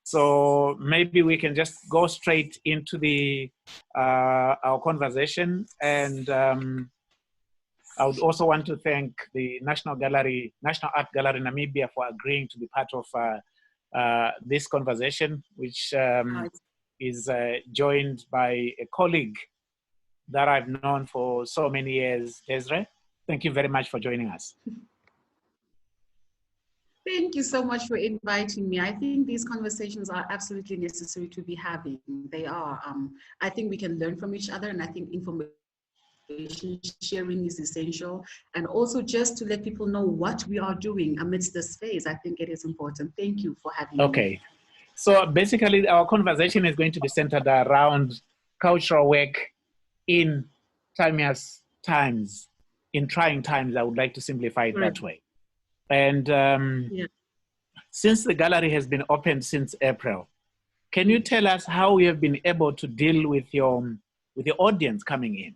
So maybe we can just go straight into the our conversation. And I would also want to thank the National Art Gallery Namibia for agreeing to be part of this conversation, which is joined by a colleague that I've known for so many years, Desiree. Thank you very much for joining us. Thank you so much for inviting me. I think these conversations are absolutely necessary to be having. They are. I think we can learn from each other, and I think information sharing is essential. And also just to let people know what we are doing amidst this phase, I think it is important. Thank you for having me. Okay. So basically, our conversation is going to be centered around cultural work in tumultuous times, in trying times. I would like to simplify it that way. And since the gallery has been opened since April, can you tell us how we have been able to deal with your audience coming in?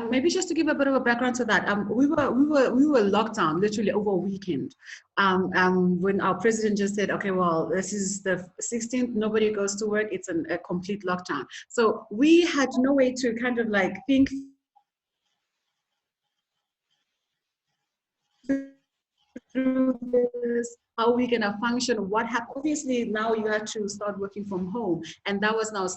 Maybe just to give a bit of a background to that, we were locked down literally over a weekend. When our president just said, okay, well, this is the 16th, nobody goes to work, it's a complete lockdown. So we had no way to kind of like think through this, how we gonna function, what happened. Obviously now you had to start working from home, and that was now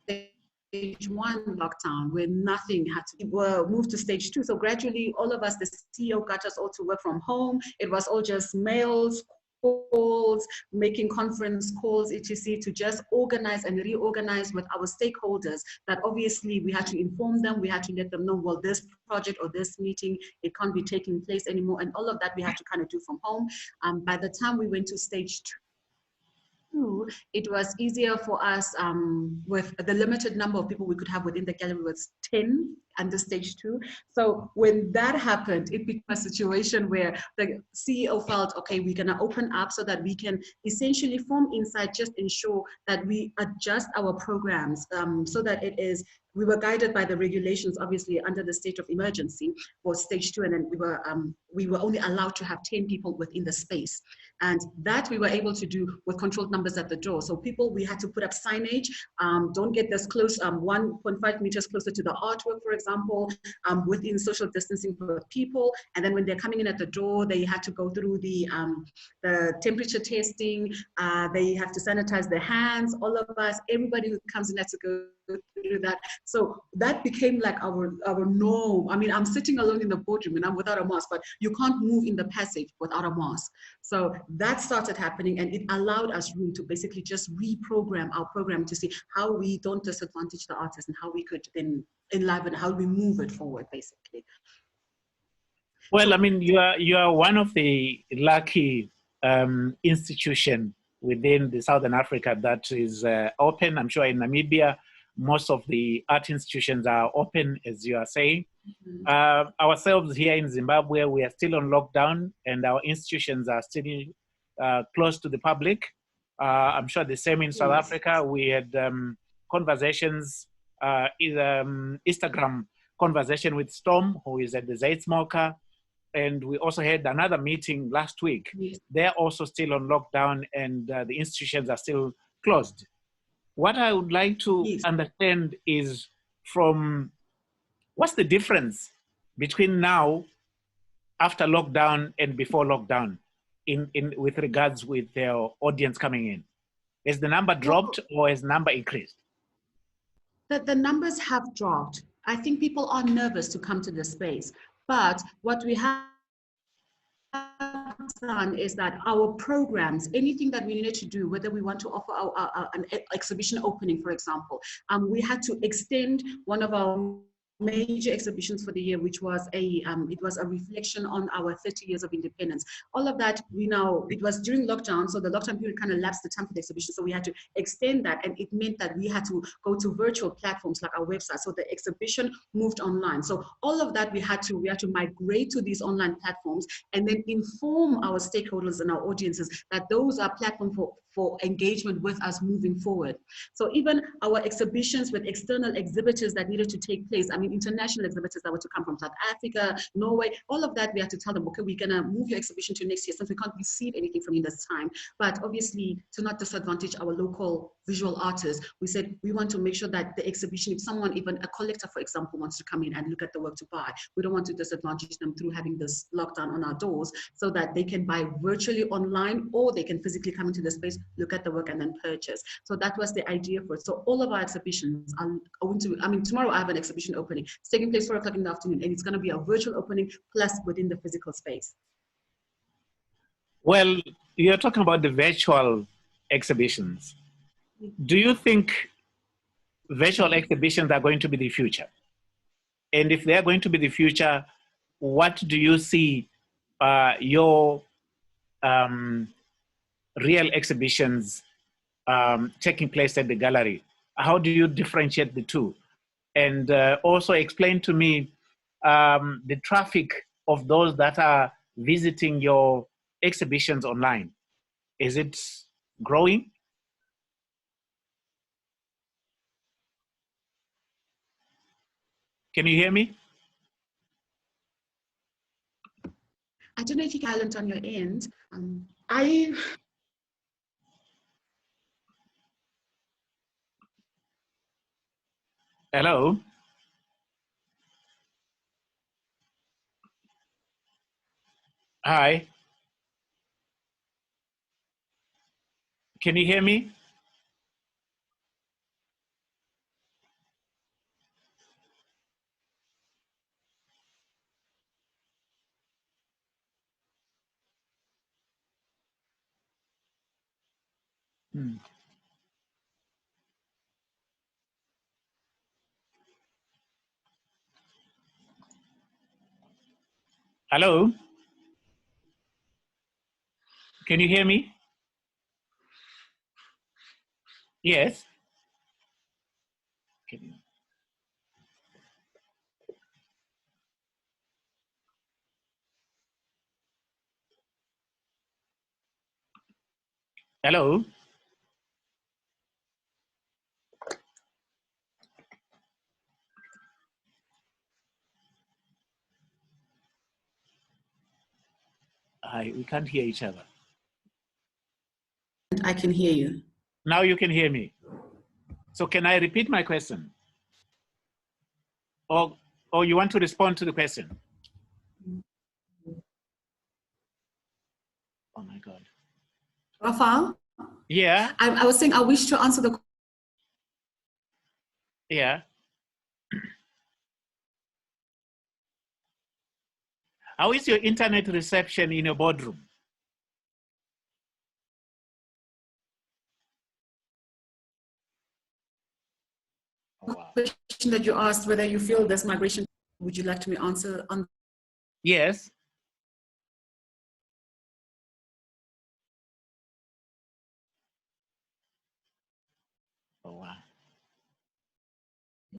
stage 1 lockdown, where nothing had to be moved to stage 2. So gradually all of us, the CEO got us all to work from home. It was all just mails, calls, making conference calls, etc., to just organize and reorganize with our stakeholders, that obviously we had to inform them, we had to let them know, well, this project or this meeting, it can't be taking place anymore, and all of that we had to kind of do from home. By the time we went to stage 2, it was easier for us with the limited number of people we could have within the gallery was 10 under stage 2. So when that happened, it became a situation where the CEO felt, okay, we're gonna open up so that we can essentially from inside just ensure that we adjust our programs so that it is, we were guided by the regulations, obviously under the state of emergency for stage 2, and then we were only allowed to have 10 people within the space. And that we were able to do with controlled numbers at the door. So people, we had to put up signage, don't get this close, 1.5 meters closer to the artwork, for example, within social distancing for people. And then when they're coming in at the door, they had to go through the temperature testing, they have to sanitize their hands, all of us, everybody who comes in has to go through that. So that became like our norm. I mean, I'm sitting alone in the boardroom and I'm without a mask, but you can't move in the passage without a mask. So that started happening, and it allowed us room to basically just reprogram our program to see how we don't disadvantage the artists and how we could then enliven, how we move it forward, basically. Well, I mean, you are one of the lucky institution within the Southern Africa that is open. I'm sure in Namibia, most of the art institutions are open, as you are saying. Mm-hmm. Ourselves here in Zimbabwe, we are still on lockdown, and our institutions are still closed to the public. I'm sure the same in South Africa. We had conversations, Instagram conversation with Storm, who is at the Zeitsmoker. And we also had another meeting last week. Yes. They're also still on lockdown, and the institutions are still closed. What I would like to understand is what's the difference between now, after lockdown, and before lockdown, with regards with their audience coming in? Has the number dropped or has the number increased? The numbers have dropped. I think people are nervous to come to the space, but what we have done is that our programs, anything that we needed to do, whether we want to offer an exhibition opening, for example, we had to extend one of our major exhibitions for the year, which was it was a reflection on our 30 years of independence. All of that, it was during lockdown, so the lockdown period kind of lapsed the time for the exhibition, so we had to extend that, and it meant that we had to go to virtual platforms like our website, so the exhibition moved online. So all of that we had to migrate to these online platforms, and then inform our stakeholders and our audiences that those are platforms for engagement with us moving forward. So even our exhibitions with external exhibitors that needed to take place, I mean, mean, international exhibitors that were to come from South Africa, Norway, all of that, we had to tell them, okay, we're going to move your exhibition to next year since we can't receive anything from you this time. But obviously, to not disadvantage our local visual artists, we said we want to make sure that the exhibition, if someone, even a collector, for example, wants to come in and look at the work to buy, we don't want to disadvantage them through having this lockdown on our doors, so that they can buy virtually online, or they can physically come into the space, look at the work, and then purchase. So that was the idea for it. So all of our exhibitions are going to, I mean, tomorrow I have an exhibition opening. It's taking place 4 o'clock in the afternoon, and it's going to be a virtual opening plus within the physical space. Well, you're talking about the virtual exhibitions. Do you think virtual exhibitions are going to be the future? And if they're going to be the future, what do you see your real exhibitions taking place at the gallery? How do you differentiate the two? And also explain to me the traffic of those that are visiting your exhibitions online. Is it growing? Can you hear me? I don't know if you can silent on your end. Hello? Hi. Can you hear me? Hello? Can you hear me? Yes. Can you? Hello? Hi, we can't hear each other. I can hear you. Now you can hear me. So can I repeat my question? Or you want to respond to the question? Oh my God. Rafael? Yeah. I was saying I wish to answer the. Yeah. How is your internet reception in your boardroom? Oh, wow. Question that you asked, whether you feel this migration, would you like me to answer on? Yes. Oh, wow.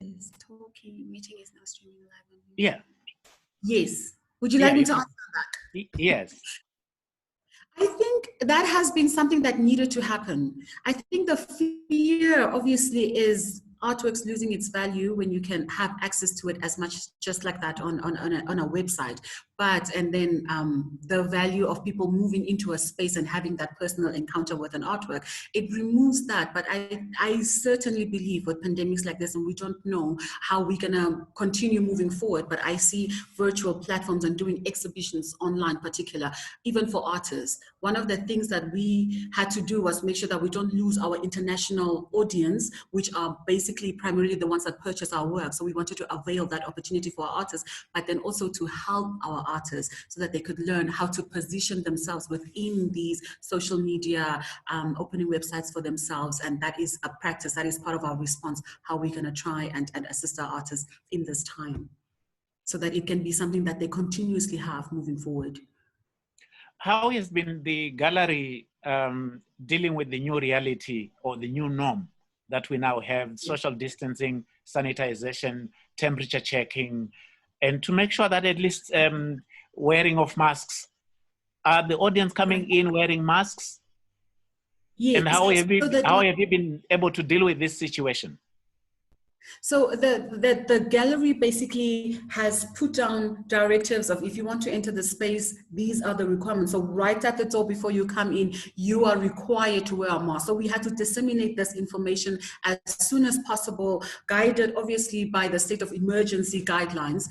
Is talking, meeting is now streaming live. Yeah. Yes. Would you like me to answer that? Yes. I think that has been something that needed to happen. I think the fear obviously is artworks losing its value when you can have access to it as much just like that on a website. But, and then the value of people moving into a space and having that personal encounter with an artwork, it removes that. But I certainly believe with pandemics like this, and we don't know how we're gonna continue moving forward, but I see virtual platforms and doing exhibitions online particular, even for artists. One of the things that we had to do was make sure that we don't lose our international audience, which are basically primarily the ones that purchase our work. So we wanted to avail that opportunity for our artists, but then also to help our artists so that they could learn how to position themselves within these social media, opening websites for themselves. And that is a practice, that is part of our response, how we're gonna try and assist our artists in this time, so that it can be something that they continuously have moving forward. How has been the gallery dealing with the new reality or the new norm that we now have, social distancing, sanitization, temperature checking, and to make sure that at least wearing of masks? Are the audience coming in wearing masks? Yes. And how have you been able to deal with this situation? So the gallery basically has put down directives of, if you want to enter the space, these are the requirements. So right at the door before you come in, you are required to wear a mask. So we had to disseminate this information as soon as possible, guided obviously by the state of emergency guidelines,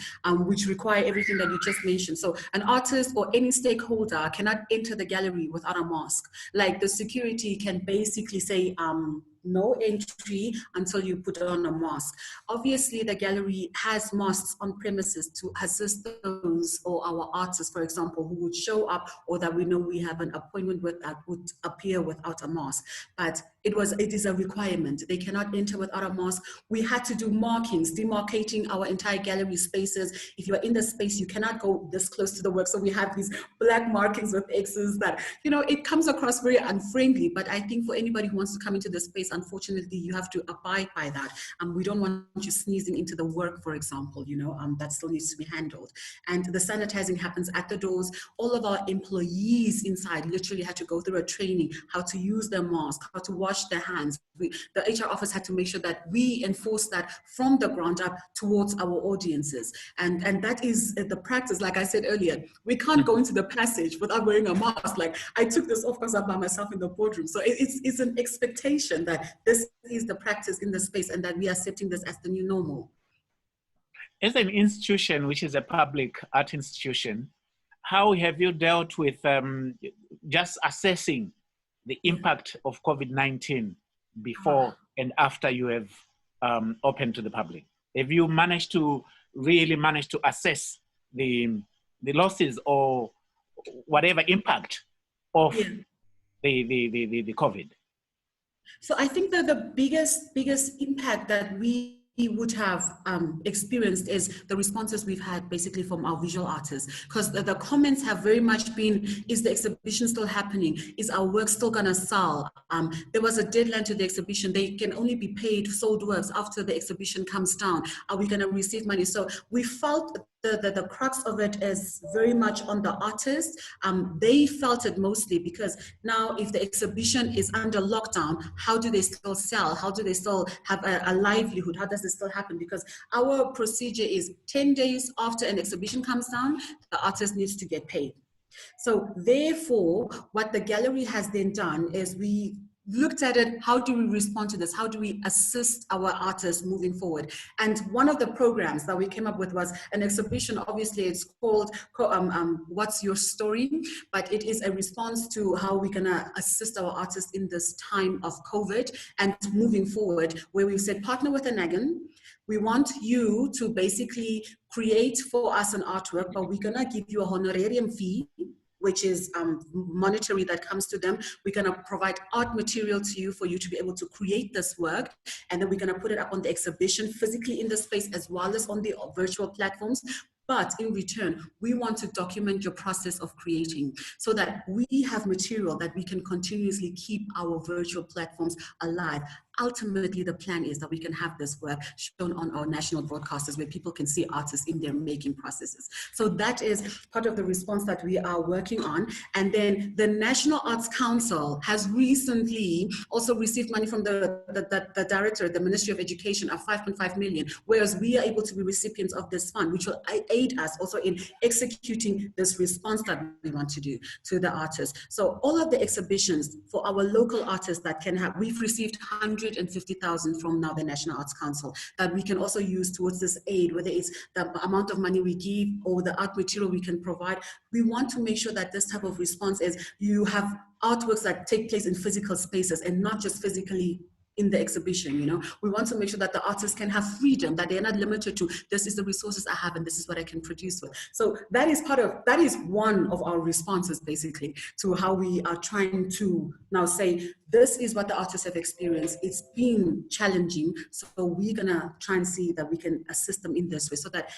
which require everything that you just mentioned. So an artist or any stakeholder cannot enter the gallery without a mask. Like the security can basically say, no entry until you put on a mask. Obviously, the gallery has masks on premises to assist those or our artists, for example, who would show up or that we know we have an appointment with that would appear without a mask. But it is a requirement. They cannot enter without a mask. We had to do markings, demarcating our entire gallery spaces. If you are in the space, you cannot go this close to the work. So we have these black markings with X's that, you know, it comes across very unfriendly. But I think for anybody who wants to come into the space, unfortunately, you have to abide by that. We don't want you sneezing into the work, for example, you know, that still needs to be handled. And the sanitizing happens at the doors. All of our employees inside literally had to go through a training, how to use their mask, how to wash their hands. The HR office had to make sure that we enforce that from the ground up towards our audiences. And that is the practice. Like I said earlier, we can't go into the passage without wearing a mask. Like I took this off because I'm by myself in the boardroom. So it's an expectation that this is the practice in the space and that we are accepting this as the new normal. As an institution, which is a public art institution, how have you dealt with just assessing the impact of COVID-19 before and after you have opened to the public? Have you really managed to assess the losses or whatever impact of the COVID? So I think that the biggest impact that we would have experienced is the responses we've had basically from our visual artists, because the comments have very much been, is the exhibition still happening? Is our work still gonna sell? There was a deadline to the exhibition. They can only be paid sold works after the exhibition comes down. Are we gonna receive money? So we felt the crux of it is very much on the artists. They felt it mostly because now if the exhibition is under lockdown, how do they still sell? How do they still have a livelihood? How does it still happen? Because our procedure is 10 days after an exhibition comes down, the artist needs to get paid. So therefore, what the gallery has then done is we looked at it, how do we respond to this? How do we assist our artists moving forward? And one of the programs that we came up with was an exhibition. Obviously, it's called What's Your Story? But it is a response to how we're gonna assist our artists in this time of COVID and moving forward, where we've said, partner with a NAGAN. We want you to basically create for us an artwork, but we're gonna give you a honorarium fee, which is monetary that comes to them. We're gonna provide art material to you for you to be able to create this work. And then we're gonna put it up on the exhibition physically in the space as well as on the virtual platforms. But in return, we want to document your process of creating so that we have material that we can continuously keep our virtual platforms alive. Ultimately, the plan is that we can have this work shown on our national broadcasters where people can see artists in their making processes. So that is part of the response that we are working on. And then the National Arts Council has recently also received money from the director, the Ministry of Education, of 5.5 million, whereas we are able to be recipients of this fund, which will aid us also in executing this response that we want to do to the artists. So all of the exhibitions for our local artists that can have, we've received 150,000 from now the National Arts Council that we can also use towards this aid, whether it's the amount of money we give or the art material we can provide. We want to make sure that this type of response is you have artworks that take place in physical spaces and not just physically in the exhibition, you know. We want to make sure that the artists can have freedom, that they're not limited to, this is the resources I have and this is what I can produce with. So that is one of our responses basically to how we are trying to now say, this is what the artists have experienced. It's been challenging. So we're gonna try and see that we can assist them in this way so that,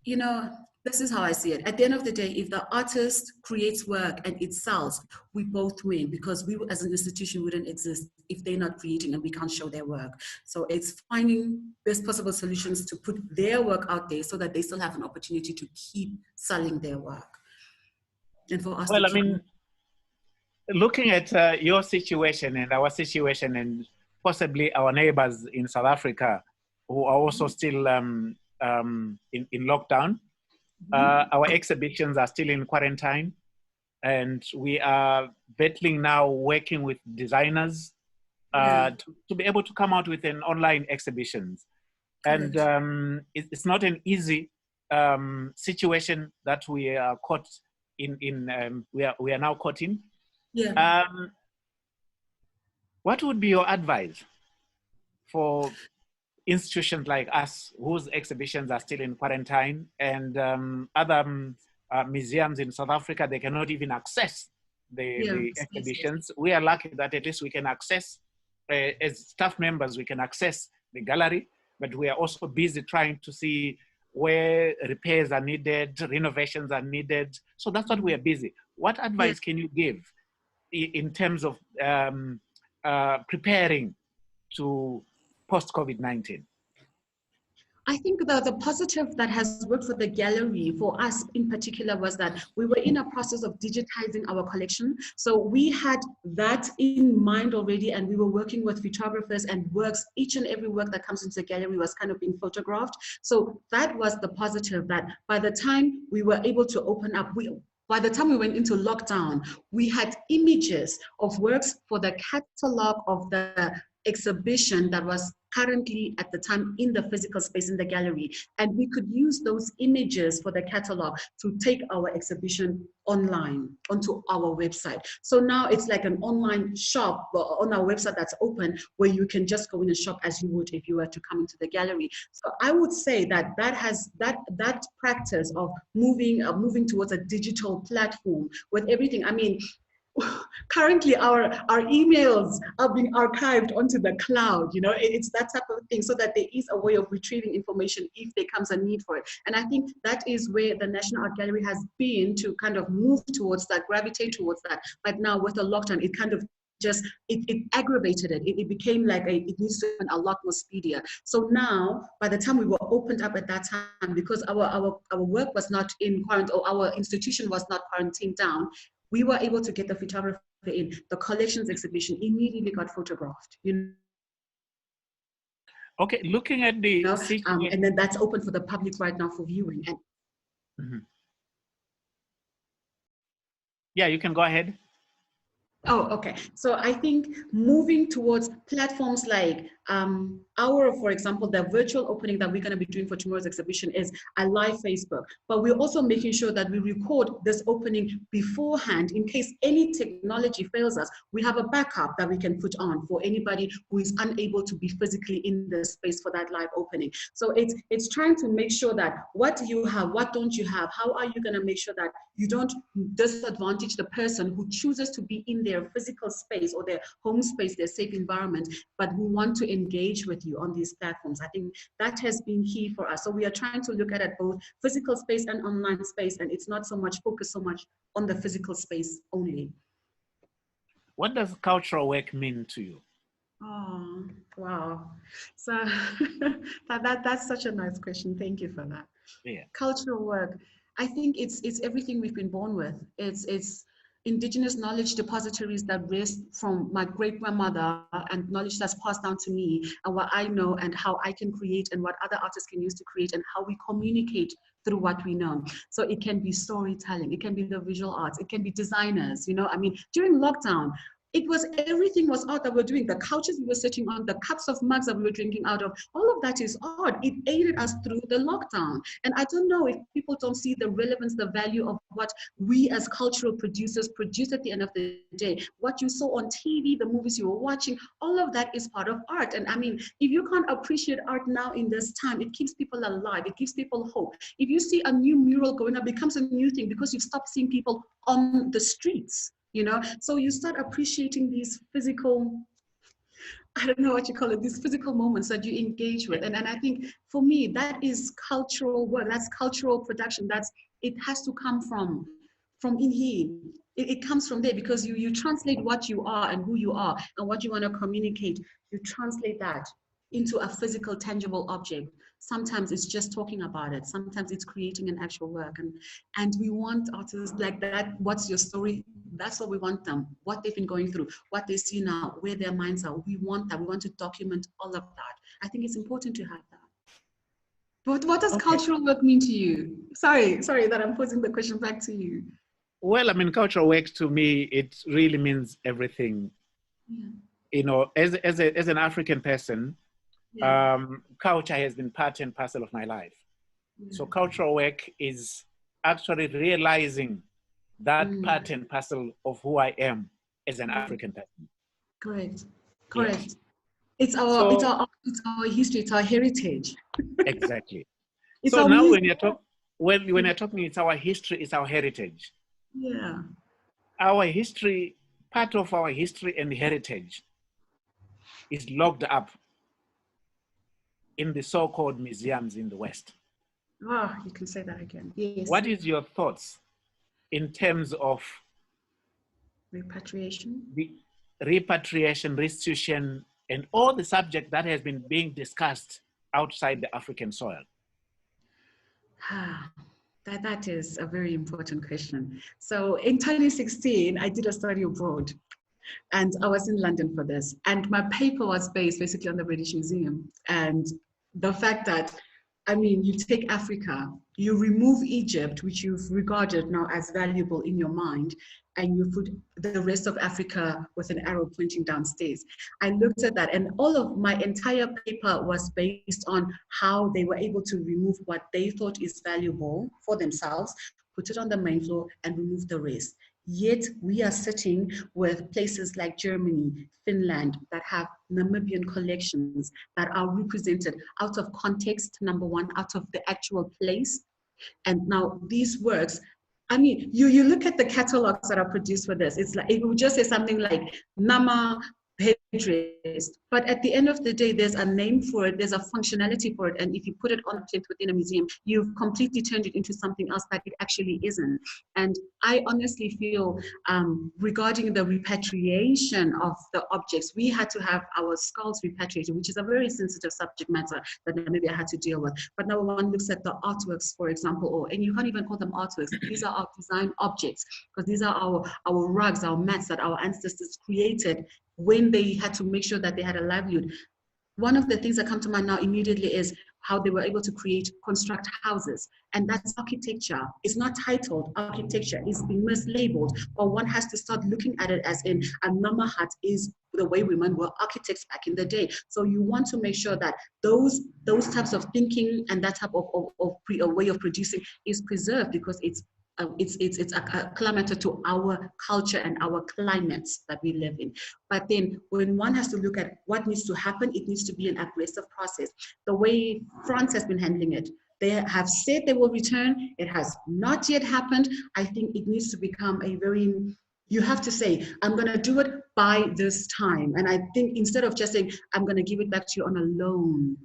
you know, this is how I see it. At the end of the day, if the artist creates work and it sells, we both win, because we as an institution wouldn't exist if they're not creating and we can't show their work. So it's finding best possible solutions to put their work out there so that they still have an opportunity to keep selling their work. And for us well, I mean, looking at your situation and our situation and possibly our neighbors in South Africa who are also still in lockdown. Our exhibitions are still in quarantine, and we are battling now, working with designers to be able to come out with an online exhibitions. And it's not an easy situation that we are caught in. We are now caught in. Yeah. What would be your advice for institutions like us whose exhibitions are still in quarantine, and other museums in South Africa, they cannot even access the exhibitions? We are lucky that at least we can access, as staff members, we can access the gallery, but we are also busy trying to see where repairs are needed, renovations are needed. So that's what we are busy. What advice can you give in terms of preparing to post-COVID-19? I think the positive that has worked for the gallery, for us in particular, was that we were in a process of digitizing our collection. So we had that in mind already, and we were working with photographers and works. Each and every work that comes into the gallery was kind of being photographed. So that was the positive, that by the time we were able to open up, by the time we went into lockdown, we had images of works for the catalog of the exhibition that was currently at the time in the physical space in the gallery, and we could use those images for the catalog to take our exhibition online onto our website. So now it's like an online shop on our website that's open, where you can just go in and shop as you would if you were to come into the gallery. So I would say that that practice of moving towards a digital platform with everything. I mean, currently our emails are being archived onto the cloud. You know, it's that type of thing, so that there is a way of retrieving information if there comes a need for it. And I think that is where the National Art Gallery has been, to kind of move towards that, gravitate towards that. But now with the lockdown, it kind of just, it aggravated it. It became like it needs to be a lot more speedier. So now, by the time we were opened up at that time, because our work was not in quarantine, or our institution was not quarantined down, we were able to get the photographer in. The collections exhibition immediately got photographed. You know? Okay, looking at the and then that's open for the public right now for viewing. And yeah, you can go ahead. Oh, okay. So I think moving towards platforms like for example, the virtual opening that we're going to be doing for tomorrow's exhibition is a live Facebook. But we're also making sure that we record this opening beforehand in case any technology fails us. We have a backup that we can put on for anybody who is unable to be physically in the space for that live opening. So it's trying to make sure that what you have, what don't you have, how are you going to make sure that you don't disadvantage the person who chooses to be in their physical space or their home space, their safe environment, but who want to engage with you on these platforms. I think that has been key for us. So we are trying to look at it both physical space and online space, and it's not so much focused so much on the physical space only. What does cultural work mean to you? Oh, wow. So that's such a nice question. Thank you for that. Yeah. Cultural work, I think it's everything we've been born with. It's indigenous knowledge depositories that rest from my great-grandmother, and knowledge that's passed down to me, and what I know and how I can create, and what other artists can use to create, and how we communicate through what we know. So it can be storytelling, it can be the visual arts, it can be designers. You know, I mean, during lockdown, everything was art that we're doing. The couches we were sitting on, the cups of mugs that we were drinking out of, all of that is art. It aided us through the lockdown. And I don't know if people don't see the relevance, the value of what we as cultural producers produce at the end of the day. What you saw on TV, the movies you were watching, all of that is part of art. And I mean, if you can't appreciate art now in this time, it keeps people alive. It gives people hope. If you see a new mural going up, it becomes a new thing because you've stopped seeing people on the streets. You know, so you start appreciating these physical, I don't know what you call it, these physical moments that you engage with. And I think for me, that is cultural work. That's cultural production. It has to come from in here. It comes from there, because you translate what you are and who you are and what you want to communicate. You translate that into a physical, tangible object. Sometimes it's just talking about it. Sometimes it's creating an actual work. And we want artists like that. What's your story? That's what we want them. What they've been going through, what they see now, where their minds are. We want that. We want to document all of that. I think it's important to have that. What does Okay. cultural work mean to you? Sorry that I'm posing the question back to you. Well, I mean, cultural work to me, it really means everything. Yeah. You know, as an African person, Yeah. culture has been part and parcel of my life. Yeah. So cultural work is actually realizing that Mm. part and parcel of who I am as an Yeah. African person. Correct. Yes. Correct. It's So our history, it's our heritage. exactly. It's So our now music. when you're talking, it's our history, it's our heritage. Yeah. Our history, part of our history and heritage is locked up in the so-called museums in the West. Oh, you can say that again. Yes. What is your thoughts in terms of Repatriation. the repatriation, restitution, and all the subject that has been being discussed outside the African soil? That is a very important question. So in 2016, I did a study abroad and I was in London for this. And my paper was based basically on the British Museum and the fact that, I mean, you take Africa, you remove Egypt, which you've regarded now as valuable in your mind, and you put the rest of Africa with an arrow pointing downstairs. I looked at that, and all of my entire paper was based on how they were able to remove what they thought is valuable for themselves, put it on the main floor, and remove the rest. Yet we are sitting with places like Germany, Finland, that have Namibian collections that are represented out of context, number one, out of the actual place. And now these works, I mean, you look at the catalogs that are produced for this, it's like, it would just say something like Nama headdress, but at the end of the day, there's a name for it, there's a functionality for it, and if you put it on a plate within a museum, you've completely turned it into something else that it actually isn't. And I honestly feel regarding the repatriation of the objects, we had to have our skulls repatriated, which is a very sensitive subject matter that maybe I had to deal with. But now one looks at the artworks, for example, and you can't even call them artworks, these are our design objects, because these are our rugs, our mats that our ancestors created when they had to make sure that they had a livelihood. One of the things that come to mind now immediately is how they were able to construct houses. And that's architecture. It's not titled architecture, it's been mislabeled, or one has to start looking at it as in a Nama hut is the way women were architects back in the day. So you want to make sure that those types of thinking and that type of way of producing is preserved, because it's acclimated to our culture and our climates that we live in. But then when one has to look at what needs to happen, it needs to be an aggressive process. The way France has been handling it, they have said they will return. It has not yet happened. I think it needs to become a very, you have to say, I'm going to do it by this time. And I think instead of just saying, I'm going to give it back to you on a loan,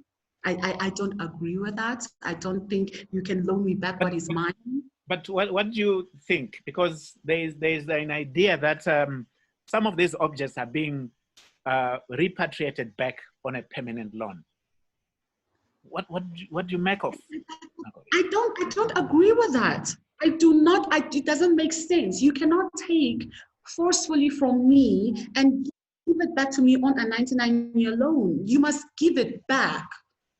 I don't agree with that. I don't think you can loan me back what is mine. But what do you think? Because there's an idea that some of these objects are being repatriated back on a permanent loan. What do you make of? I don't agree with that. I do not. It doesn't make sense. You cannot take forcefully from me and give it back to me on a 99-year loan. You must give it back.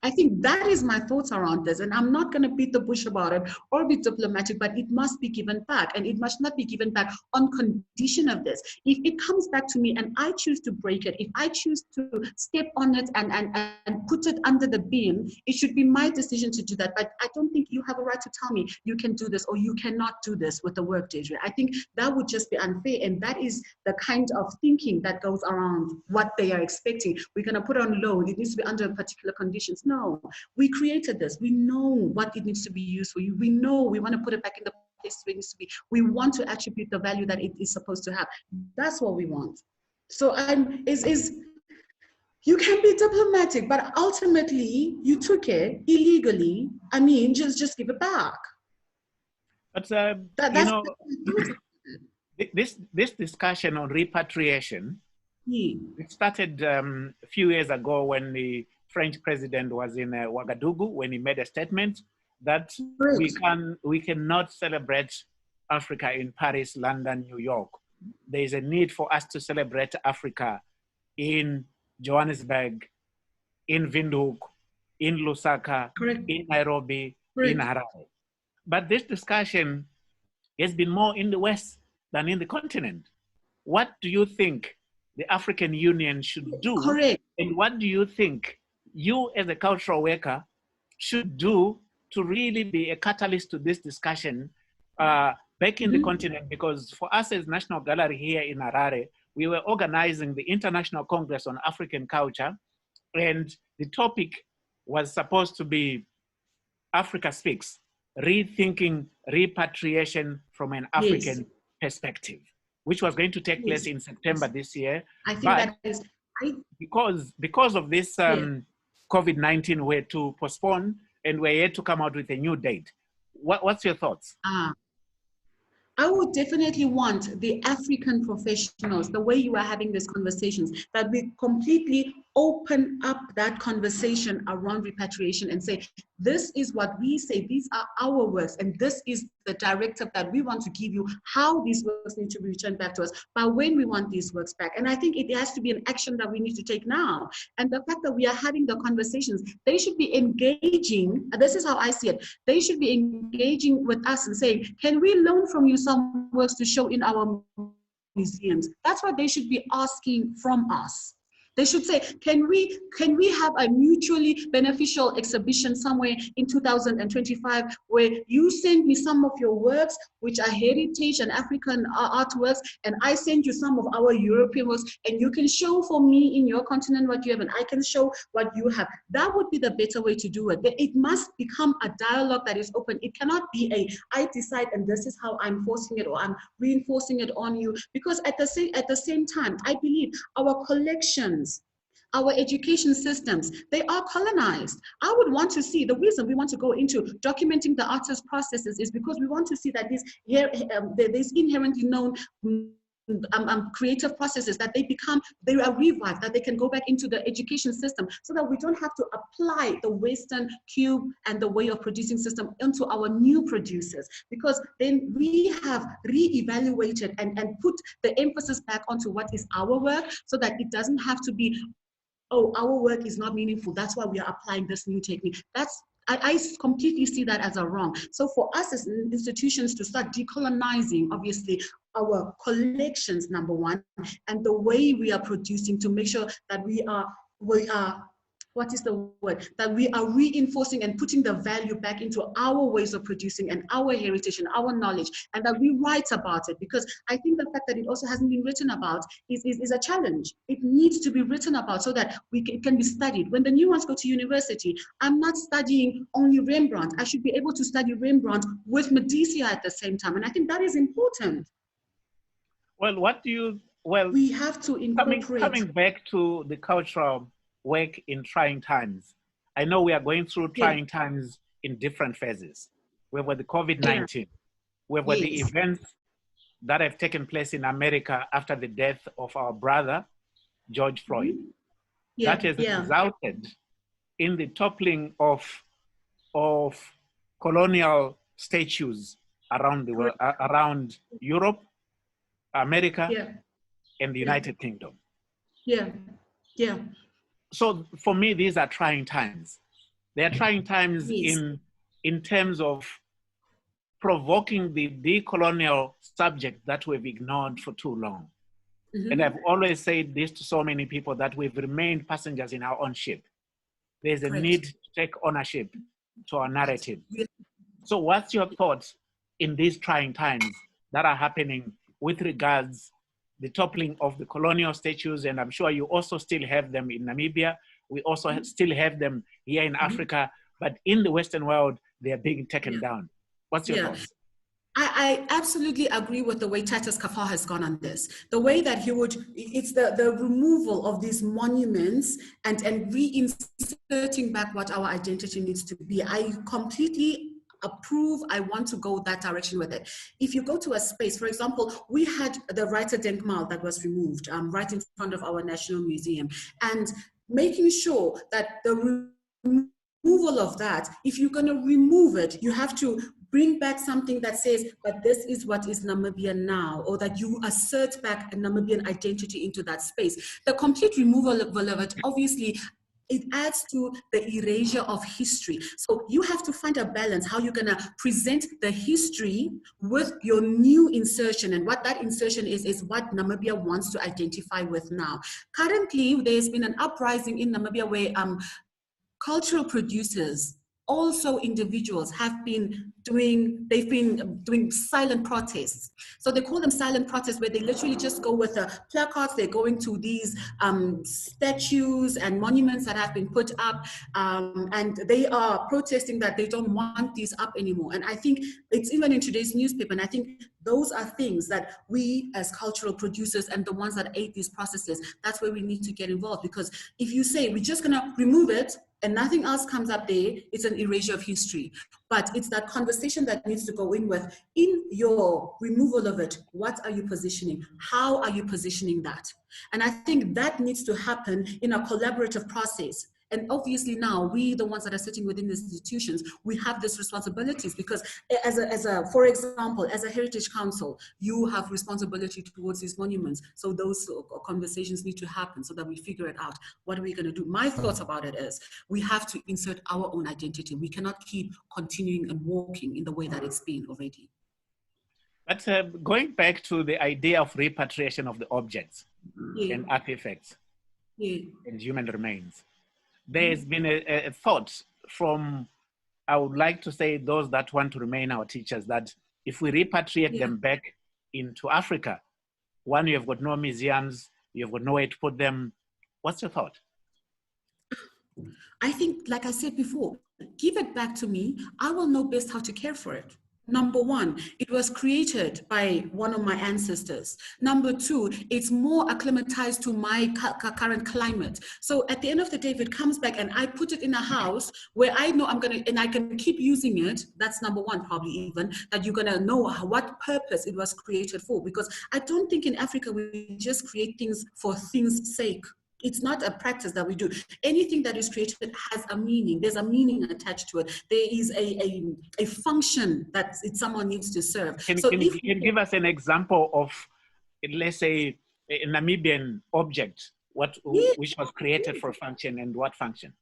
I think that is my thoughts around this, and I'm not going to beat the bush about it or be diplomatic, but it must be given back, and it must not be given back on condition of this. If it comes back to me and I choose to break it, if I choose to step on it and put it under the bin, it should be my decision to do that. But I don't think you have a right to tell me you can do this or you cannot do this with the work, DESIREE. I think that would just be unfair, and that is the kind of thinking that goes around what they are expecting. We're going to put on loan, it needs to be under particular conditions. No, we created this. We know what it needs to be used for. We know we want to put it back in the place where it needs to be. We want to attribute the value that it is supposed to have. That's what we want. So you can be diplomatic, but ultimately you took it illegally. I mean, just give it back. But That's this discussion on repatriation, it started a few years ago when the French president was in Ouagadougou, when he made a statement that we cannot celebrate Africa in Paris, London, New York. There is a need for us to celebrate Africa in Johannesburg, in Windhoek, in Lusaka, Correct. in Nairobi, Correct. in Harare. But this discussion has been more in the West than in the continent. What do you think the African Union should do? Correct. And what do you think you as a cultural worker should do to really be a catalyst to this discussion back in the continent? Because for us as National Gallery here in Harare, we were organizing the International Congress on African Culture, and the topic was supposed to be Africa Speaks, rethinking repatriation from an African perspective, which was going to take place in September this year. I think but that is because of this COVID-19, we had to postpone, and we're yet to come out with a new date. What's your thoughts? I would definitely want the African professionals, the way you are having these conversations, that we completely open up that conversation around repatriation and say, this is what we say, these are our works, and this is the directive that we want to give you, how these works need to be returned back to us, by when we want these works back. And I think it has to be an action that we need to take now. And the fact that we are having the conversations, they should be engaging, this is how I see it, they should be engaging with us and saying, can we learn from you some works to show in our museums? That's what they should be asking from us. They should say, can we have a mutually beneficial exhibition somewhere in 2025 where you send me some of your works, which are heritage and African artworks, and I send you some of our European works, and you can show for me in your continent what you have, and I can show what you have. That would be the better way to do it. It must become a dialogue that is open. It cannot be I decide and this is how I'm forcing it or I'm reinforcing it on you, because at the same time, I believe our collections, our education systems, they are colonized. I would want to see, the reason we want to go into documenting the artist processes is because we want to see that these inherently known creative processes, that they are revived, that they can go back into the education system, so that we don't have to apply the Western cube and the way of producing system into our new producers, because then we have re-evaluated and put the emphasis back onto what is our work, so that it doesn't have to be, oh, our work is not meaningful, that's why we are applying this new technique. I completely see that as a wrong. So for us as institutions to start decolonizing, obviously, our collections, number one, and the way we are producing, to make sure that we are what is the word? That we are reinforcing and putting the value back into our ways of producing and our heritage and our knowledge, and that we write about it, because I think the fact that it also hasn't been written about is a challenge. It needs to be written about so that it can be studied. When the new ones go to university, I'm not studying only Rembrandt. I should be able to study Rembrandt with Medici at the same time, and I think that is important. Well, we have to incorporate. Coming back to the cultural work in trying times. I know we are going through trying times in different phases. We've got the COVID-19. We've got the events that have taken place in America after the death of our brother, George Floyd. That has resulted in the toppling of colonial statues around the world, around Europe, America, and the United Kingdom. So for me, these are trying times. They are trying times in terms of provoking the decolonial subject that we've ignored for too long. And I've always said this to so many people, that we've remained passengers in our own ship. There's a need to take ownership to our narrative. So what's your thoughts in these trying times that are happening with regards the toppling of the colonial statues? And I'm sure you also still have them in Namibia. We also still have them here in Africa, but in the Western world, they are being taken down. What's your thoughts? I absolutely agree with the way Titus Kafa has gone on this. The way that it's the removal of these monuments and reinserting back what our identity needs to be. I completely approve. I want to go that direction with it. If you go to a space, for example, we had the Writer Denkmal that was removed right in front of our National Museum, and making sure that the removal of that, if you're going to remove it, you have to bring back something that says, but this is what is Namibia now, or that you assert back a Namibian identity into that space. The complete removal of it, obviously, it adds to the erasure of history. So you have to find a balance, how you're gonna present the history with your new insertion. And what that insertion is what Namibia wants to identify with now. Currently, there's been an uprising in Namibia where cultural producers, also individuals, they've been doing silent protests. So they call them silent protests, where they literally just go with placards. They're going to these statues and monuments that have been put up, and they are protesting that they don't want these up anymore. And I think it's even in today's newspaper, and I think those are things that we as cultural producers and the ones that aid these processes, that's where we need to get involved. Because if you say we're just gonna remove it and nothing else comes up there, it's an erasure of history. But it's that conversation that needs to go in with, in your removal of it, what are you positioning? How are you positioning that? And I think that needs to happen in a collaborative process. And obviously now, we, the ones that are sitting within the institutions, we have these responsibilities, because for example, as a heritage council, you have responsibility towards these monuments. So those conversations need to happen so that we figure it out. What are we gonna do? My thoughts about it is, we have to insert our own identity. We cannot keep continuing and walking in the way that it's been already. But going back to the idea of repatriation of the objects and artifacts and human remains, there's been a thought from, I would like to say, those that want to remain our teachers, that if we repatriate them back into Africa, one, you have got no museums, you have got nowhere to put them. What's your thought? I think, like I said before, give it back to me. I will know best how to care for it. Number one, it was created by one of my ancestors. Number two, it's more acclimatized to my current climate. So at the end of the day, if it comes back and I put it in a house where I know and I can keep using it, that's number one, probably even, that you're gonna know what purpose it was created for. Because I don't think in Africa, we just create things for things' sake. It's not a practice that we do. Anything that is created has a meaning. There's a meaning attached to it. There is a function that someone needs to serve. Can you give us an example of, let's say, a Namibian object, which was created for a function, and what function?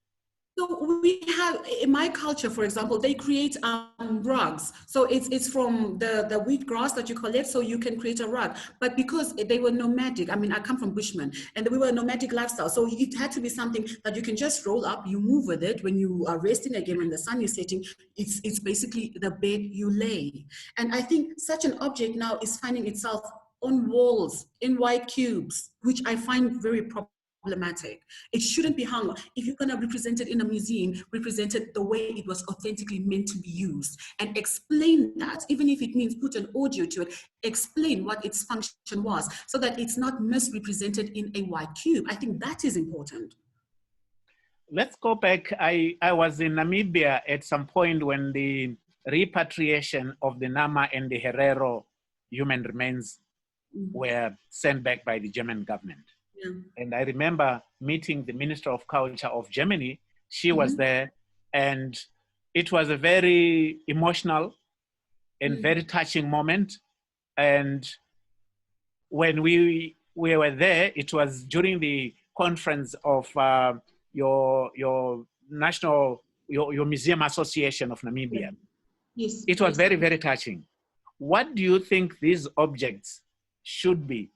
So we have, in my culture, for example, they create rugs. So it's from the wheat grass that you collect, so you can create a rug. But because they were nomadic, I mean, I come from Bushmen, and we were a nomadic lifestyle. So it had to be something that you can just roll up, you move with it. When you are resting again, when the sun is setting, it's basically the bed you lay. And I think such an object now is finding itself on walls, in white cubes, which I find very problematic. It shouldn't be hung. If you're going to represent it in a museum, represent it the way it was authentically meant to be used, and explain that, even if it means put an audio to it, explain what its function was, so that it's not misrepresented in a white cube. I think that is important. Let's go back. I was in Namibia at some point when the repatriation of the Nama and the HARARE human remains were sent back by the German government. Yeah. And I remember meeting the Minister of Culture of Germany. She was there, and it was a very emotional and very touching moment. And when we were there, it was during the conference of your Museum Association of Namibia. Yes. It was very, very touching. What do you think these objects should be?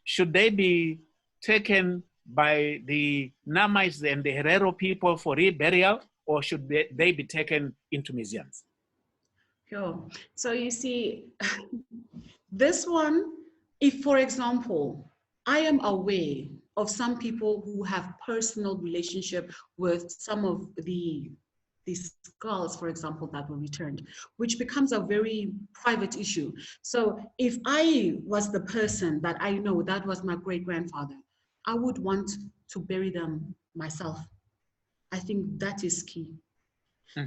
Should they be taken by the Namais and the HARARE people for reburial, or should they be taken into museums? Sure. So you see, this one, if, for example, I am aware of some people who have personal relationship with some of these skulls, for example, that were returned, which becomes a very private issue. So if I was the person that I know that was my great-grandfather, I would want to bury them myself. I think that is key.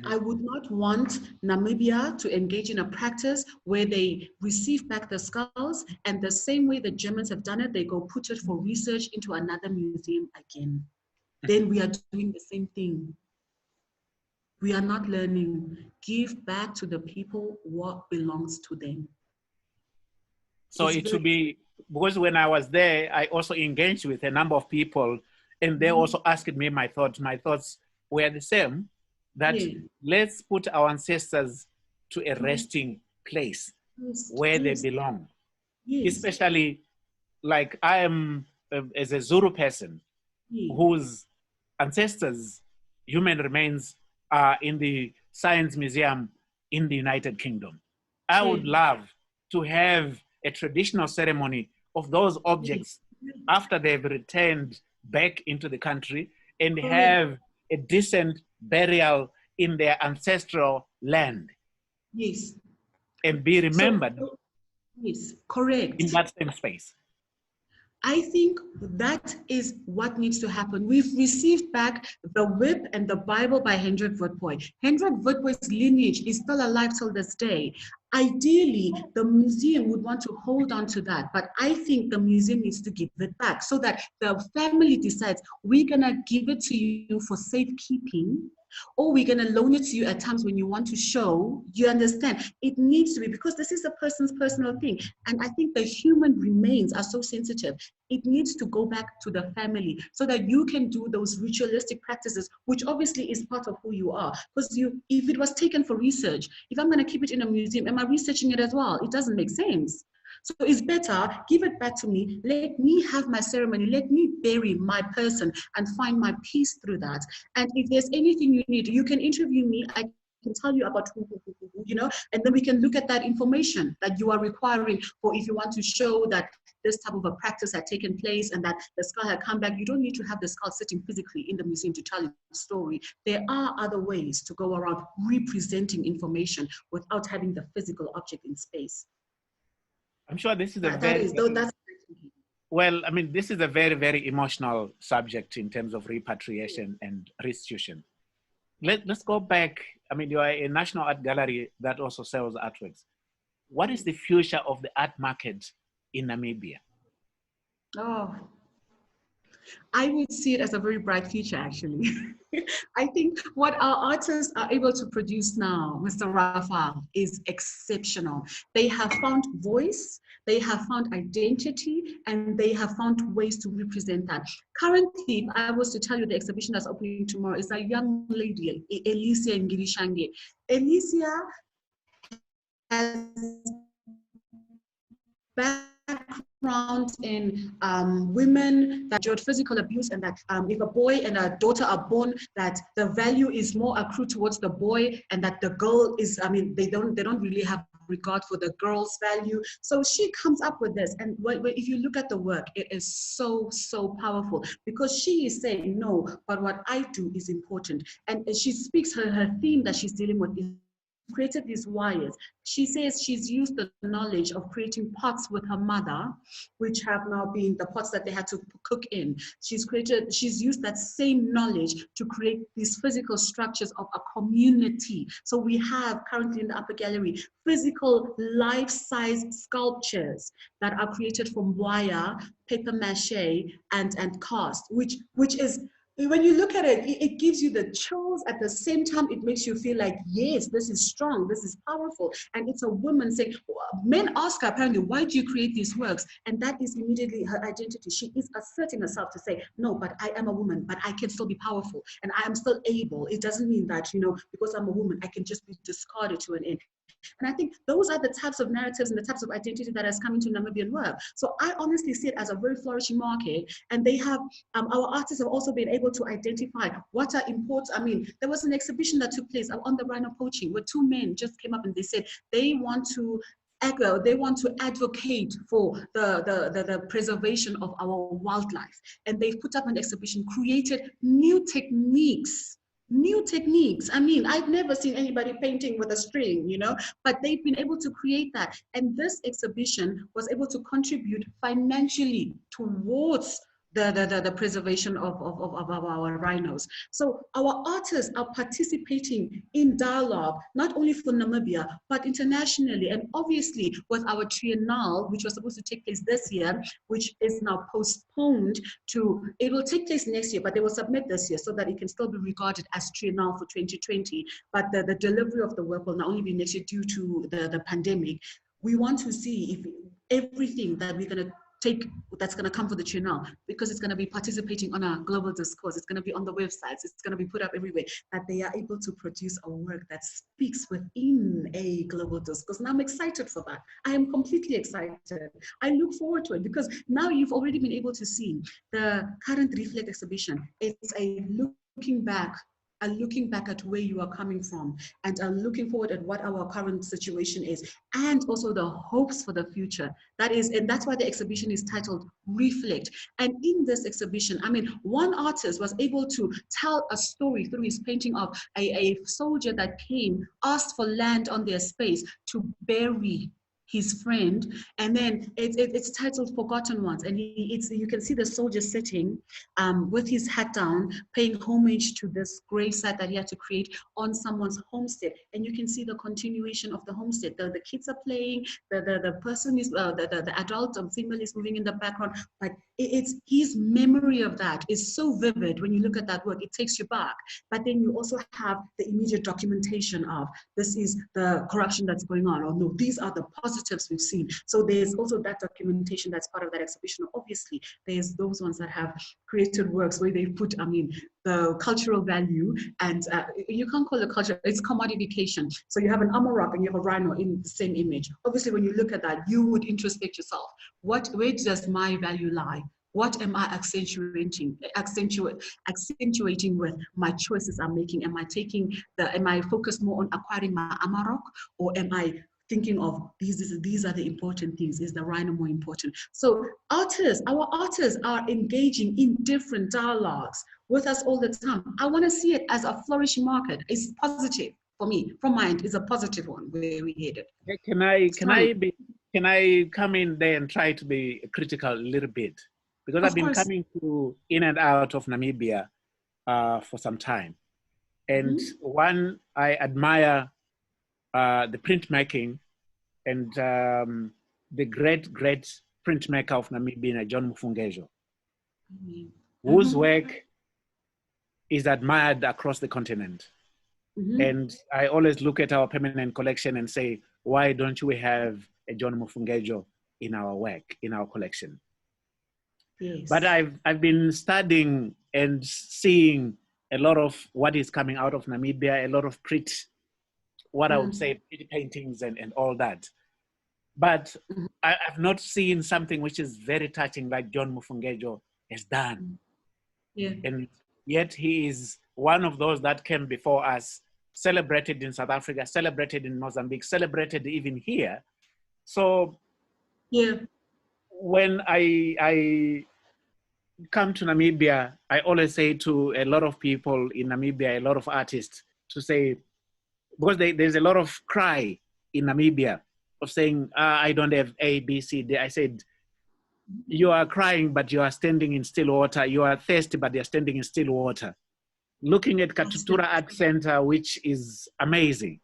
I would not want Namibia to engage in a practice where they receive back the skulls, and the same way the Germans have done it, they go put it for research into another museum again. Then we are doing the same thing. We are not learning. Give back to the people what belongs to them. So it should be, because when I was there, I also engaged with a number of people, And they also asked me my thoughts. My thoughts were the same, that let's put our ancestors to a resting place where they belong. Especially, like I am, as a Zulu person, whose ancestors' human remains are in the Science Museum in the United Kingdom. I would love to have a traditional ceremony of those objects after they've returned back into the country, and have a decent burial in their ancestral land. Yes. And be remembered. So, yes, correct. In that same space. I think that is what needs to happen. We've received back the whip and the Bible by Hendrik Witbooi. Hendrik Witbooi's lineage is still alive till this day. Ideally, the museum would want to hold on to that, but I think the museum needs to give it back so that the family decides, we're gonna give it to you for safekeeping, or we're gonna loan it to you at times when you want to show. You understand? It needs to be, because this is a person's personal thing. And I think the human remains are so sensitive. It needs to go back to the family so that you can do those ritualistic practices, which obviously is part of who you are. Because if it was taken for research, if I'm gonna keep it in a museum, am I researching it as well? It doesn't make sense. So it's better, give it back to me, let me have my ceremony, let me bury my person and find my peace through that. And if there's anything you need, you can interview me, I can tell you about who, you know, and then we can look at that information that you are requiring for if you want to show that this type of a practice had taken place and that the skull had come back. You don't need to have the skull sitting physically in the museum to tell you the story. There are other ways to go around representing information without having the physical object in space. I'm sure this is a this is a very, very emotional subject in terms of repatriation and restitution. Let's go back. I mean, you are a national art gallery that also sells artworks. What is the future of the art market in Namibia? Oh, I would see it as a very bright future, actually. I think what our artists are able to produce now, Mr. Raphael, is exceptional. They have found voice, they have found identity, and they have found ways to represent that. Currently, if I was to tell you the exhibition that's opening tomorrow, is a young lady, Alicia Ngirishange. Alicia has background in women that endured physical abuse, and that if a boy and a daughter are born, that the value is more accrued towards the boy, and that the girl is, I mean, they don't really have regard for the girl's value. So she comes up with this, and if you look at the work, it is so powerful, because she is saying, no, but what I do is important. And she speaks, her theme that she's dealing with is created these wires. She says she's used the knowledge of creating pots with her mother, which have now been the pots that they had to cook in. She's used that same knowledge to create these physical structures of a community. So we have currently in the upper gallery, physical life-size sculptures that are created from wire, paper mache, and cast, which is, when you look at it, it gives you the chills. At the same time, it makes you feel like, yes, this is strong, this is powerful. And it's a woman saying, men ask her apparently, why do you create these works? And that is immediately her identity. She is asserting herself to say, no, but I am a woman, but I can still be powerful and I am still able. It doesn't mean that, you know, because I'm a woman, I can just be discarded to an end. And I think those are the types of narratives and the types of identity that has come into Namibian work. So I honestly see it as a very flourishing market. And they have, our artists have also been able to identify what are important. I mean, there was an exhibition that took place on the rhino poaching where two men just came up and they said they want to advocate for the preservation of our wildlife. And they've put up an exhibition, created new techniques. I mean, I've never seen anybody painting with a string, you know, but they've been able to create that. And this exhibition was able to contribute financially towards the preservation of our rhinos. So our artists are participating in dialogue, not only for Namibia, but internationally. And obviously with our triennale, which was supposed to take place this year, which is now postponed to, it will take place next year, but they will submit this year so that it can still be regarded as triennale for 2020. But the delivery of the work will not only be next year due to the pandemic. We want to see if everything that we're going to that's going to come for the channel, because it's going to be participating on a global discourse. It's going to be on the websites. It's going to be put up everywhere, that they are able to produce a work that speaks within a global discourse. And I'm excited for that. I am completely excited. I look forward to it, because now you've already been able to see the current Reflect exhibition. It's a looking back at where you are coming from, and looking forward at what our current situation is, and also the hopes for the future. And that's why the exhibition is titled Reflect. And in this exhibition, I mean, one artist was able to tell a story through his painting of a soldier that came, asked for land on their space to bury his friend, and then it's titled Forgotten Ones, and you can see the soldier sitting with his hat down, paying homage to this gravesite that he had to create on someone's homestead. And you can see the continuation of the homestead. The kids are playing, the person is the adult female is moving in the background, but it's his memory of that is so vivid. When you look at that work, it takes you back. But then you also have the immediate documentation of, this is the corruption that's going on, or no, these are the positives we've seen. So there's also that documentation that's part of that exhibition. Obviously, there's those ones that have created works where they put, I mean, the cultural value, and you can't call it culture, it's commodification. So you have an Amarok and you have a rhino in the same image. Obviously, when you look at that, you would introspect yourself. Where does my value lie? What am I accentuating with my choices I'm making? Am I focused more on acquiring my Amarok, or am I thinking of these are the important things? Is the rhino more important? So our artists are engaging in different dialogues with us all the time. I want to see it as a flourishing market. It's positive for me. From mine, it's a positive one where we headed. Can I come in there and try to be critical a little bit? Because I've been coming in and out of Namibia for some time. And one, I admire the printmaking, and the great printmaker of Namibia, John Mufungejo, whose work is admired across the continent. And I always look at our permanent collection and say, why don't we have a John Mufungejo in our work, in our collection? Yes. But I've been studying and seeing a lot of what is coming out of Namibia, a lot of what I would say, pretty paintings and all that. But I've not seen something which is very touching like John Mufungejo has done. Yeah. And yet he is one of those that came before us, celebrated in South Africa, celebrated in Mozambique, celebrated even here. So yeah, when I come to Namibia, I always say to a lot of people in Namibia, a lot of artists, to say, because there's a lot of cry in Namibia of saying, I don't have A, B, C, D. I said, you are crying, but you are standing in still water. You are thirsty, but you're standing in still water. Looking at Katutura Art Center, which is amazing.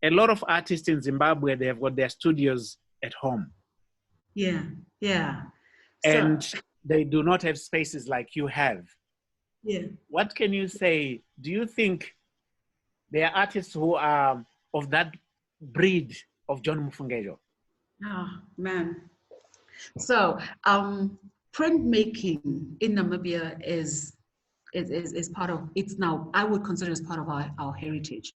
A lot of artists in Zimbabwe, they have got their studios at home. Yeah, yeah. And they do not have spaces like you have. Yeah. What can you say? Do you think there are artists who are of that breed of John Mufungejo? Oh, man. So printmaking in Namibia is part of, it's now, I would consider as part of our heritage.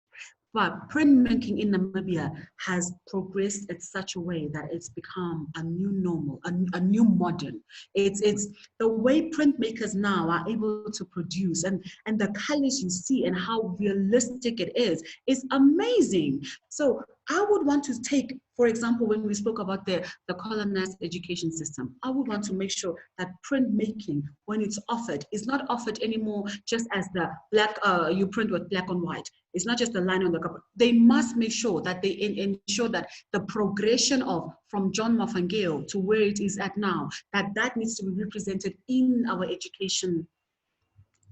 But printmaking in Namibia has progressed in such a way that it's become a new normal, a new modern. It's the way printmakers now are able to produce, and the colors you see and how realistic it is amazing. So I would want to take, for example, when we spoke about the colonized education system, I would want to make sure that printmaking, when it's offered, is not offered anymore just as the black, you print with black and white. It's not just a line on the cover. They must make sure that they ensure that the progression of from John Mufungejo to where it is at now, that needs to be represented in our education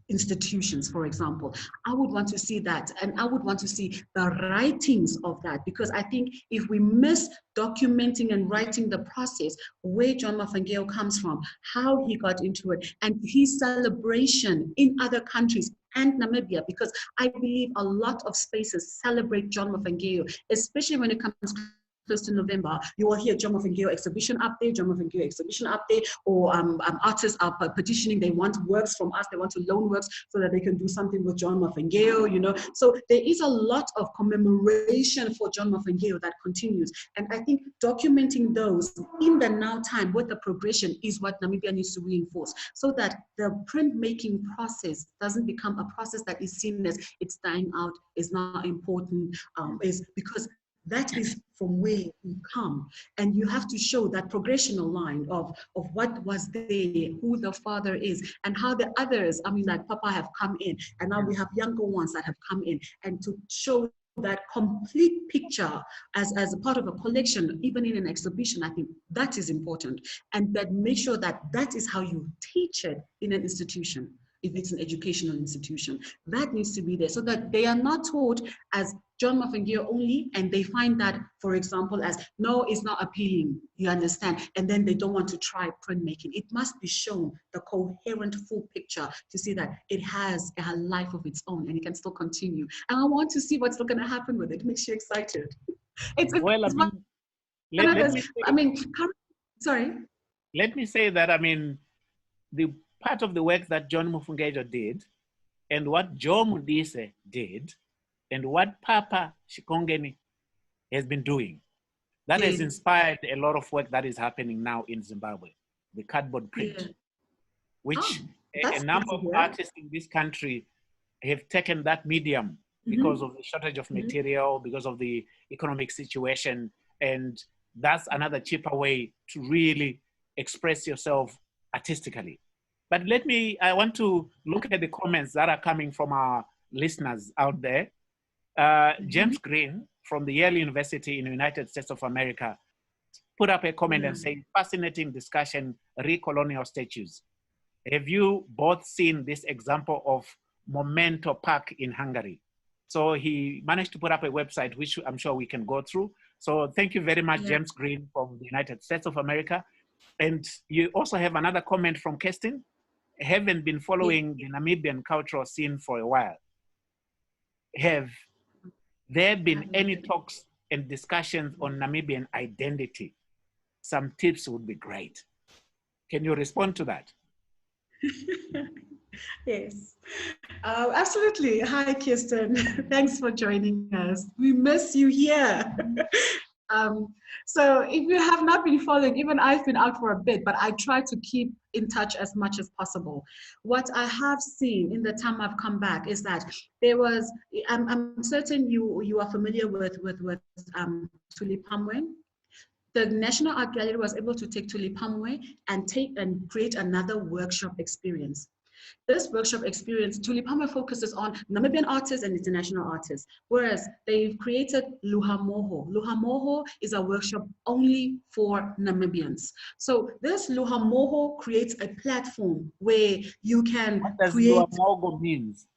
institutions, for example. I would want to see that, and I would want to see the writings of that, because I think if we miss documenting and writing the process, where John Mufungejo comes from, how he got into it, and his celebration in other countries and Namibia, because I believe a lot of spaces celebrate John Mufungejo, especially when it comes 1st of November, you will hear Jomo Fengio exhibition update, Jomo Fengio exhibition update, or artists are petitioning, they want works from us, they want to loan works so that they can do something with Jomo Fengio, you know. So there is a lot of commemoration for Jomo Fengio that continues. And I think documenting those in the now time with the progression is what Namibia needs to reinforce, so that the printmaking process doesn't become a process that is seen as it's dying out, is not important, is because that is from where you come, and you have to show that progressional line of what was there, who the father is, and how the others, I mean, like Papa have come in, and now we have younger ones that have come in, and to show that complete picture as a part of a collection, even in an exhibition. I think that is important, and that make sure that that is how you teach it in an institution. If it's an educational institution, that needs to be there, so that they are not taught as Jomo Fengio only, and they find that, for example, as no, it's not appealing, you understand, and then they don't want to try printmaking. It must be shown the coherent full picture to see that it has a life of its own and it can still continue. And I want to see what's going to happen with it. It makes you excited. Well, sorry. Let me say that, I mean, the part of the work that John Mufungwejo did, and what Joe Mudise did, and what Papa Shikongeni has been doing, that has inspired a lot of work that is happening now in Zimbabwe, the cardboard print, which a number of artists in this country have taken that medium because of the shortage of material, because of the economic situation, and that's another cheaper way to really express yourself artistically. But I want to look at the comments that are coming from our listeners out there. James Green from the Yale University in the United States of America put up a comment and said, fascinating discussion, re-colonial statues. Have you both seen this example of Memento Park in Hungary? So he managed to put up a website, which I'm sure we can go through. So thank you very much, James Green from the United States of America. And you also have another comment from Kirsten. Haven't been following the Namibian cultural scene for a while. Have there been any talks and discussions on Namibian identity? Some tips would be great. Can you respond to that? Yes, absolutely. Hi, Kirsten. Thanks for joining us. We miss you here. So if you have not been following, even I've been out for a bit, but I try to keep in touch as much as possible. What I have seen in the time I've come back is that there was, I'm certain you are familiar with Tulipamwe. The National Art Gallery was able to take Tulipamwe and create another workshop experience. This workshop experience, Tulipamwe focuses on Namibian artists and international artists, whereas they've created Luhamoho. Luhamoho is a workshop only for Namibians. So this Luhamoho creates a platform where you can create... What does Luhamoho means?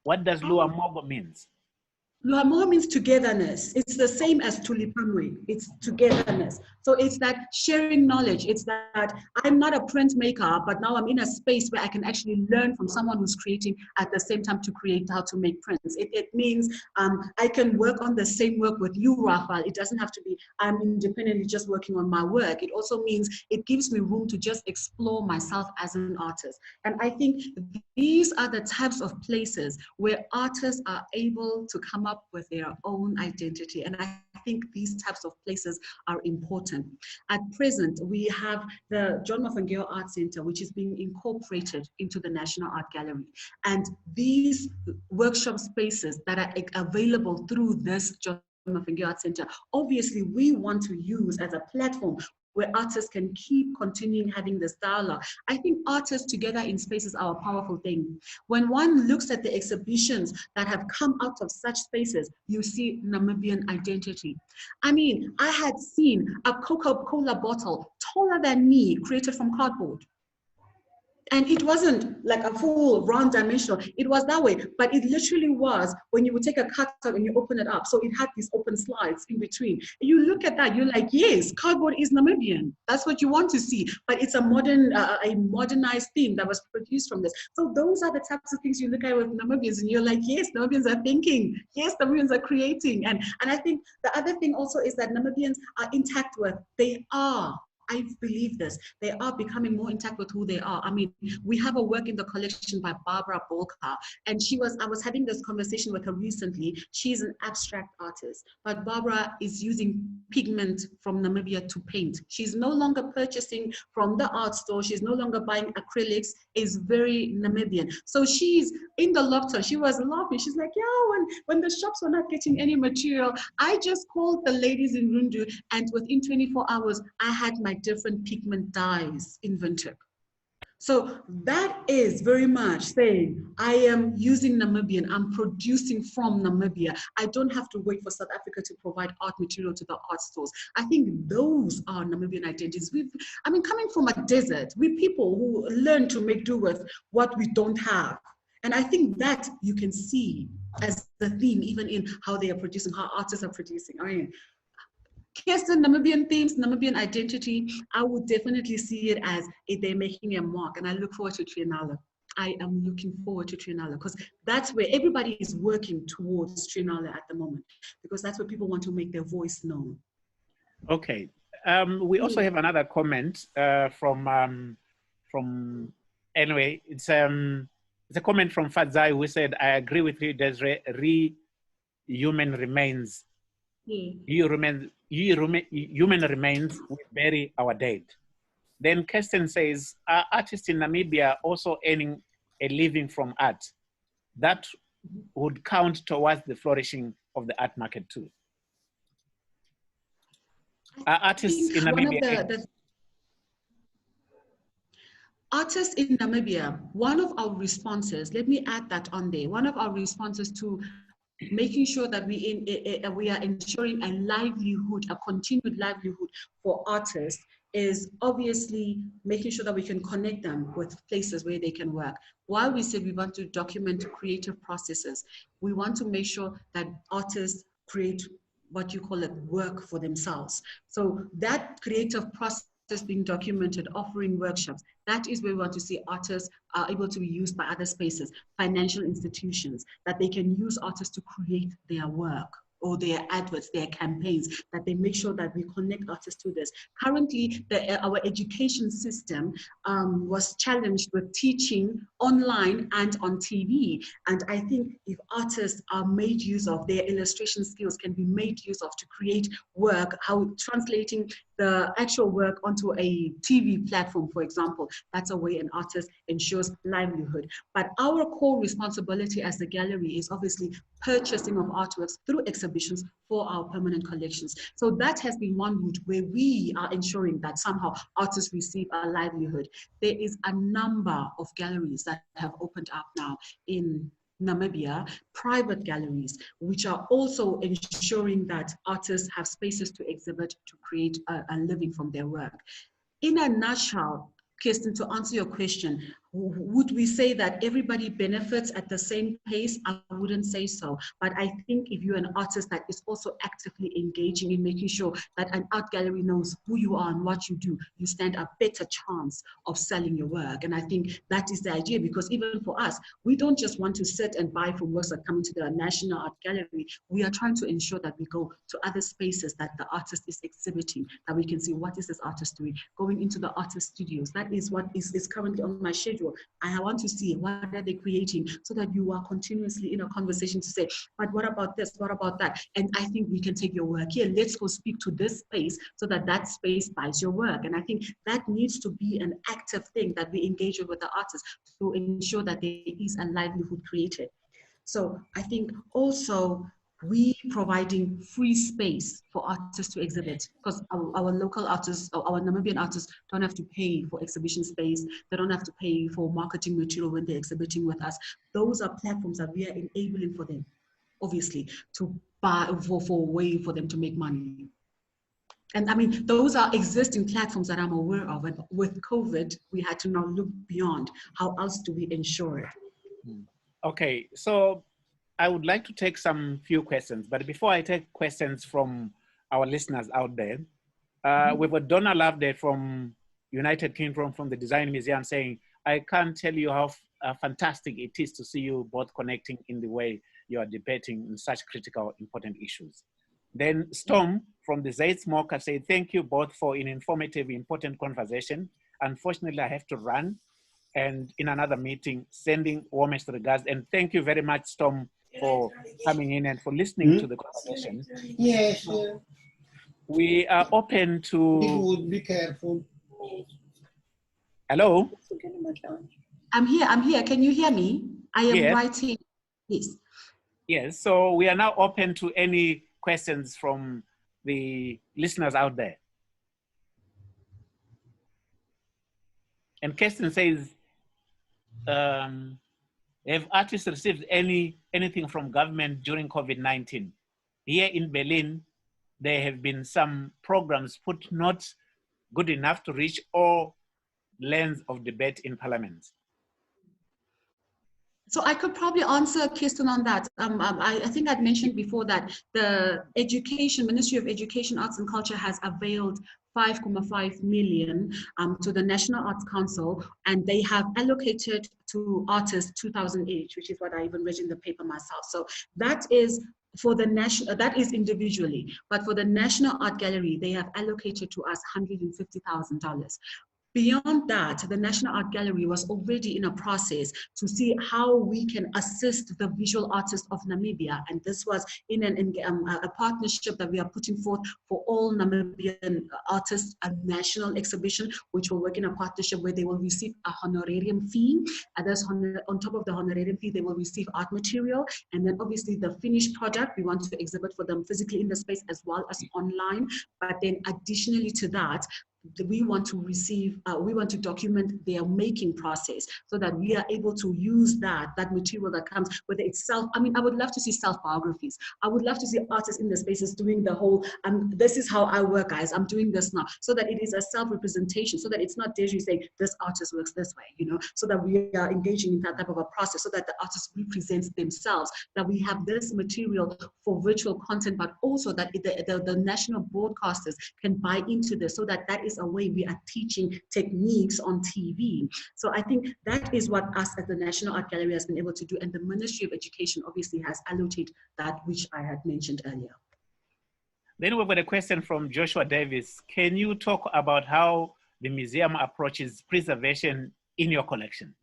What does Luhamoho means? Luhamoho means togetherness. It's the same as Tulipamwe. It's togetherness. So it's that sharing knowledge. It's that I'm not a printmaker, but now I'm in a space where I can actually learn from someone who's creating at the same time to create how to make prints. It means I can work on the same work with you, Rafael. It doesn't have to be I'm independently just working on my work. It also means it gives me room to just explore myself as an artist. And I think these are the types of places where artists are able to come up with their own identity. And I think these types of places are important. At present, we have the John Mafengeo Art Center, which is being incorporated into the National Art Gallery. And these workshop spaces that are available through this John Mafengeo Art Center, obviously we want to use as a platform where artists can keep continuing having this dialogue. I think artists together in spaces are a powerful thing. When one looks at the exhibitions that have come out of such spaces, you see Namibian identity. I mean, I had seen a Coca-Cola bottle taller than me created from cardboard. And it wasn't like a full round dimensional. It was that way, but it literally was when you would take a cutout and you open it up. So it had these open slides in between. You look at that, you're like, yes, cardboard is Namibian. That's what you want to see. But it's a modernized theme that was produced from this. So those are the types of things you look at with Namibians, and you're like, yes, Namibians are thinking. Yes, Namibians are creating. And I think the other thing also is that Namibians are intact with, they are. I believe this. They are becoming more intact with who they are. I mean, we have a work in the collection by Barbara Bolka, and I was having this conversation with her recently. She's an abstract artist, but Barbara is using pigment from Namibia to paint. She's no longer purchasing from the art store. She's no longer buying acrylics. It's very Namibian. So she's in the lockdown. She was laughing. She's like, yeah, when the shops were not getting any material, I just called the ladies in Rundu, and within 24 hours, I had my different pigment dyes in Windhoek. So that is very much saying, I am using Namibian, I'm producing from Namibia. I don't have to wait for South Africa to provide art material to the art stores. I think those are Namibian identities. Coming from a desert, we're people who learn to make do with what we don't have. And I think that you can see as the theme, even in how they are producing, how artists are producing. I mean, Kirsten, Namibian themes, Namibian identity, I would definitely see it as they're making a mark, and I look forward to Triennale. I am looking forward to Triennale because that's where everybody is working towards Triennale at the moment, because that's where people want to make their voice known. Okay. We also have another comment from anyway, it's a comment from Fadzai who said, I agree with you, Desiree, human remains. Human remains, we bury our dead. Then Kirsten says, are artists in Namibia also earning a living from art? That would count towards the flourishing of the art market too. Are artists in Namibia? Artists in Namibia, one of our responses, let me add that on there, one of our responses to making sure that we are ensuring a livelihood, a continued livelihood for artists, is obviously making sure that we can connect them with places where they can work. While we say we want to document creative processes, we want to make sure that artists create what you call it, work for themselves. So that creative process being documented, offering workshops, that is where we want to see artists are able to be used by other spaces, financial institutions, that they can use artists to create their work or their adverts, their campaigns, that they make sure that we connect artists to this. Currently, our education system was challenged with teaching online and on TV. And I think if artists are made use of, their illustration skills can be made use of to create work, how translating the actual work onto a TV platform, for example, that's a way an artist ensures livelihood. But our core responsibility as the gallery is obviously purchasing of artworks through exhibitions for our permanent collections. So that has been one route where we are ensuring that somehow artists receive a livelihood. There is a number of galleries that have opened up now in Namibia, private galleries, which are also ensuring that artists have spaces to exhibit, to create a living from their work. In a nutshell, Kirsten, to answer your question, would we say that everybody benefits at the same pace? I wouldn't say so. But I think if you're an artist that is also actively engaging in making sure that an art gallery knows who you are and what you do, you stand a better chance of selling your work. And I think that is the idea, because even for us, we don't just want to sit and buy from works that come into the National Art Gallery. We are trying to ensure that we go to other spaces that the artist is exhibiting, that we can see what is this artist doing, going into the artist studios. That is what is currently on my schedule. I want to see what are they creating, so that you are continuously in a conversation to say, but what about this, what about that? And I think we can take your work here, let's go speak to this space, so that that space buys your work. And I think that needs to be an active thing that we engage with the artists to ensure that there is a livelihood created. So I think also we providing free space for artists to exhibit, because our local artists, our Namibian artists, don't have to pay for exhibition space. They don't have to pay for marketing material when they're exhibiting with us. Those are platforms that we are enabling for them, obviously, to buy for a way for them to make money. And I mean, those are existing platforms that I'm aware of. And with COVID, we had to now look beyond. How else do we ensure it? Okay, so I would like to take some few questions, but before I take questions from our listeners out there, we've got Donna Loveday from United Kingdom from the Design Museum saying, I can't tell you how fantastic it is to see you both connecting in the way you are debating in such critical, important issues. Then Storm from the Zaid Smoker said, thank you both for an informative, important conversation. Unfortunately, I have to run and in another meeting, sending warmest regards. And thank you very much, Storm, for coming in and for listening to the conversation. Yes. We are open to... Be careful. Hello? I'm here. Can you hear me? I am writing. Yes. Yes, so we are now open to any questions from the listeners out there. And Kirsten says, have artists received anything from government during COVID-19? Here in Berlin, there have been some programs put not good enough to reach all lanes of debate in Parliament. So I could probably answer Kirsten on that. I think I'd mentioned before that the Ministry of Education, Arts and Culture has availed 5.5 million to the National Arts Council, and they have allocated to artists 2,000 each, which is what I even read in the paper myself. So that is for the national, that is individually, but for the National Art Gallery, they have allocated to us $150,000. Beyond that, the National Art Gallery was already in a process to see how we can assist the visual artists of Namibia. And this was in a partnership that we are putting forth for all Namibian artists, a national exhibition, which will work in a partnership where they will receive a honorarium fee. And on top of the honorarium fee, they will receive art material. And then obviously the finished product, we want to exhibit for them physically in the space as well as online. But then additionally to that, we want to document their making process so that we are able to use that material that comes, whether it's I would love to see self-biographies. I would love to see artists in the spaces doing the whole, this is how I work, guys, I'm doing this now, so that it is a self-representation, so that it's not Desiree saying this artist works this way, so that we are engaging in that type of a process, so that the artist represents themselves, that we have this material for virtual content, but also that the national broadcasters can buy into this, so that is a way we are teaching techniques on TV. So I think that is what us at the National Art Gallery has been able to do, and the Ministry of Education obviously has allocated that, which I had mentioned earlier. Then we've got a question from Joshua Davis. Can you talk about how the museum approaches preservation in your collection,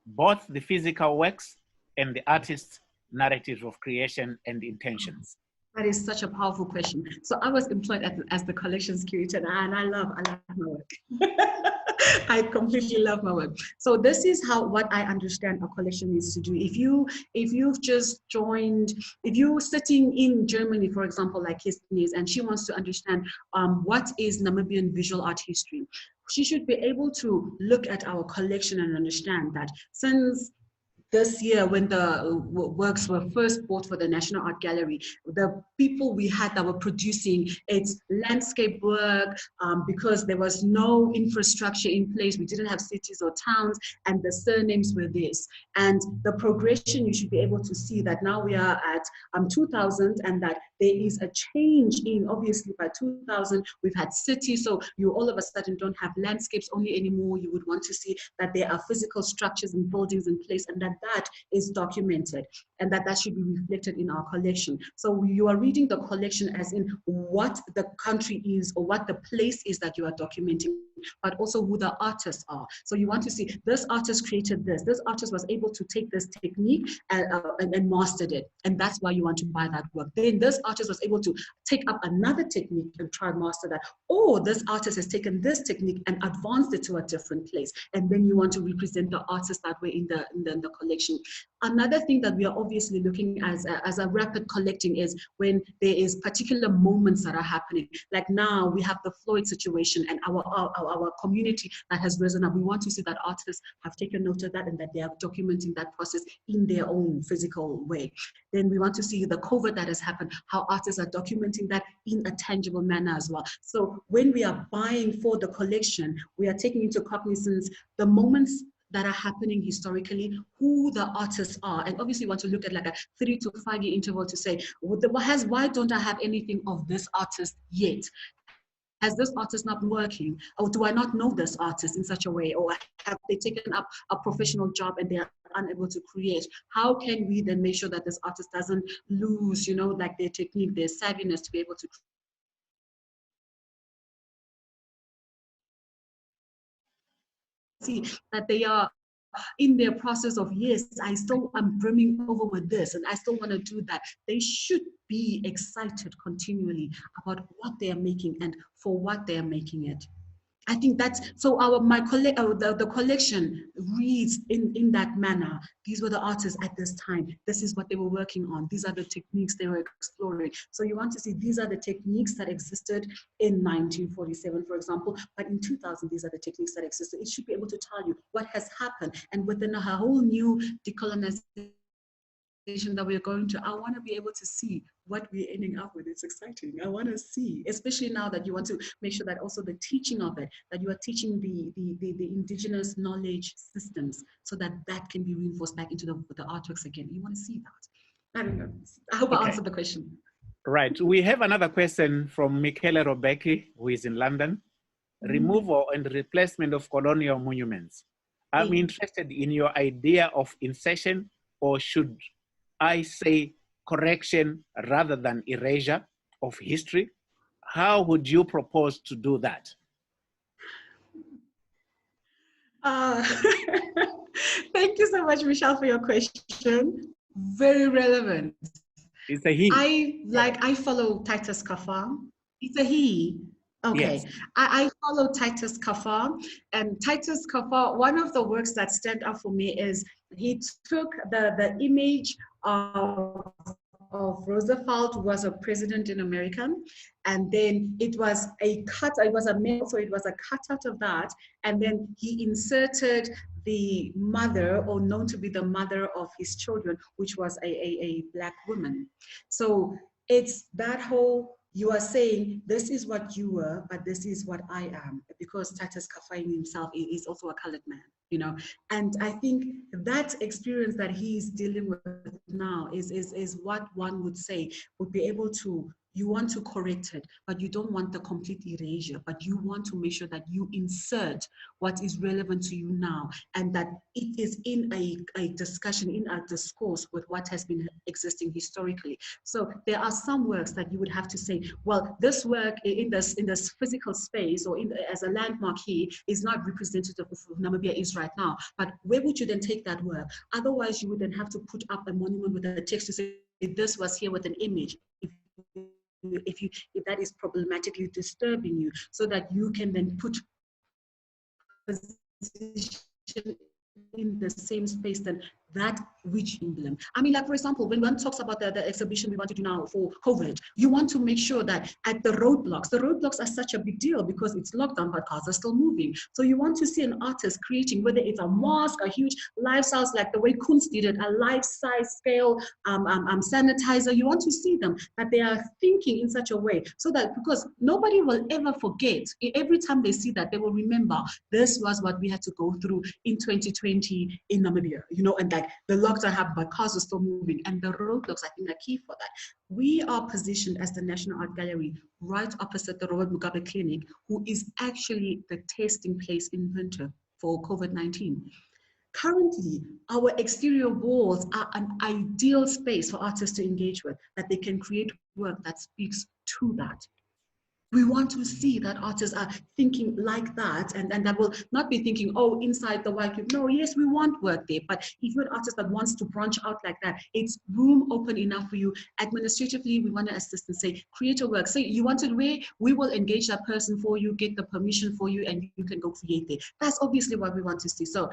both the physical works and the artist's narrative of creation and intentions? That is such a powerful question. So I was employed as the collections curator, and I love my work. I completely love my work. So this is what I understand a collection needs to do. If you've just joined, if you're sitting in Germany, for example, like Kirsten is, and she wants to understand what is Namibian visual art history, she should be able to look at our collection and understand that since this year, when the works were first bought for the National Art Gallery, the people we had that were producing its landscape work, because there was no infrastructure in place, we didn't have cities or towns, and the surnames were this. And the progression, you should be able to see that now we are at 2000, and that there is a change in, obviously by 2000, we've had cities, so you all of a sudden don't have landscapes only anymore. You would want to see that there are physical structures and buildings in place, and that is documented, and that should be reflected in our collection. So you are reading the collection as in what the country is or what the place is that you are documenting, but also who the artists are. So you want to see this artist created this artist was able to take this technique and mastered it, and that's why you want to buy that work. Then this artist was able to take up another technique and try and master that, or this artist has taken this technique and advanced it to a different place, and then you want to represent the artist that way in the collection. collection. Another thing that we are obviously looking as a rapid collecting is when there is particular moments that are happening. Like now we have the Floyd situation and our community that has risen up. We want to see that artists have taken note of that and that they are documenting that process in their own physical way. Then we want to see the COVID that has happened, how artists are documenting that in a tangible manner as well. So when we are buying for the collection, we are taking into cognizance the moments that are happening historically, who the artists are, and obviously want to look at like a 3 to 5 year interval to say, why don't I have anything of this artist yet? Has this artist not been working? Or do I not know this artist in such a way? Or have they taken up a professional job and they are unable to create? How can we then make sure that this artist doesn't lose, you know, like their technique, their savviness to be able to see that they are in their process of, yes, I still am brimming over with this and I still want to do that. They should be excited continually about what they are making and for what they are making it. I think that's, so the collection reads in that manner. These were the artists at this time. This is what they were working on. These are the techniques they were exploring. So you want to see, these are the techniques that existed in 1947, for example, but in 2000, these are the techniques that existed. It should be able to tell you what has happened. And within a whole new decolonization that we're going to, I want to be able to see what we're ending up with. It's exciting. I want to see, especially now that you want to make sure that also the teaching of it, that you are teaching the indigenous knowledge systems so that that can be reinforced back into the artworks again. You want to see that. I don't know. I hope I answered the question. Right. We have another question from Michele Robecki, who is in London. Removal and replacement of colonial monuments. I'm interested in your idea of insertion, or should I say correction rather than erasure of history. How would you propose to do that? Thank you so much, Michelle, for your question. Very relevant. It's a he. I follow Titus Kafa. It's a he. Okay, yes. I follow Titus Kafa, and Titus Kafa, one of the works that stand out for me is he took the image of Roosevelt, who was a president in America, and then it was a male, so it was a cutout of that, and then he inserted the mother, or known to be the mother of his children, which was a Black woman. So it's that whole, you are saying, this is what you were, but this is what I am, because Titus Kafa himself is also a colored man, you know. And I think that experience that he's dealing with now is what one would say would be able to, you want to correct it, but you don't want the complete erasure, but you want to make sure that you insert what is relevant to you now, and that it is in a discussion, in a discourse with what has been existing historically. So there are some works that you would have to say, well, this work in this physical space, or as a landmark here, is not representative of who Namibia is right now. But where would you then take that work? Otherwise, you would then have to put up a monument with a text to say, this was here with an image. If that is problematically disturbing you, so that you can then put position in the same space than that which emblem. I mean, like, for example, when one talks about the exhibition we want to do now for COVID, you want to make sure that at the roadblocks are such a big deal because it's lockdown, but cars are still moving. So you want to see an artist creating, whether it's a mosque, a huge life-size, like the way Kunst did it, a life-size scale sanitizer. You want to see them, that they are thinking in such a way so that, because nobody will ever forget, every time they see that, they will remember this was what we had to go through in 2020 in Namibia, you know, and like the lockdown happened, but cars are still moving, and the roadblocks, I think, are key for that. We are positioned as the National Art Gallery right opposite the Robert Mugabe Clinic, who is actually the testing place in winter for COVID-19. Currently, our exterior walls are an ideal space for artists to engage with, that they can create work that speaks to that. We want to see that artists are thinking like that, and that will not be thinking, oh, inside the white cube. No, yes, we want work there, but if you're an artist that wants to branch out like that, it's room open enough for you. Administratively, we want to assist and say, create a work. Say you want it where, we will engage that person for you, get the permission for you, and you can go create there. That's obviously what we want to see. So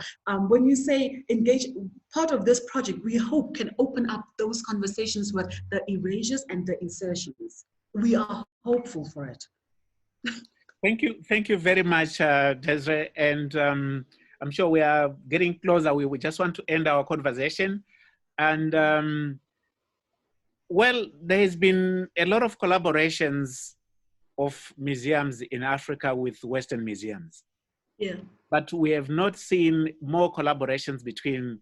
when you say engage, part of this project, we hope can open up those conversations with the erasures and the insertions. We are hopeful for it. Thank you very much, Desiree. And I'm sure we are getting closer. We just want to end our conversation. And well, there has been a lot of collaborations of museums in Africa with Western museums. Yeah. But we have not seen more collaborations between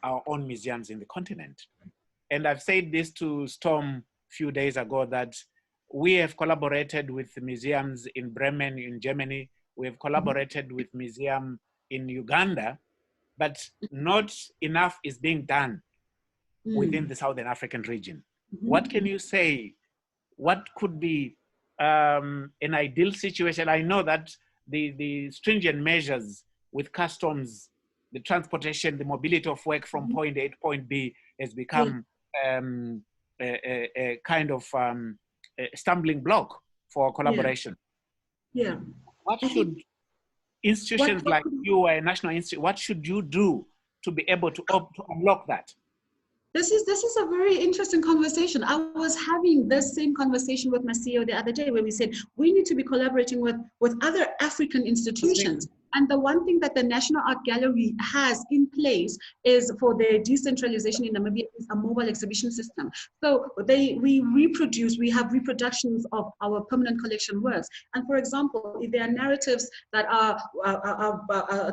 our own museums in the continent. And I've said this to Storm a few days ago, that we have collaborated with museums in Bremen, in Germany. We have collaborated with museum in Uganda, but not enough is being done within the Southern African region. What can you say? What could be an ideal situation? I know that the stringent measures with customs, the transportation, the mobility of work from point A to point B has become a kind of a stumbling block for collaboration. Yeah. What should institutions like you, a national institute, what should you do to be able to unlock that? This is a very interesting conversation. I was having this same conversation with my CEO the other day, where we said we need to be collaborating with other African institutions. And the one thing that the National Art Gallery has in place is, for their decentralization in Namibia, is a mobile exhibition system. So we have reproductions of our permanent collection works. And for example, if there are narratives that are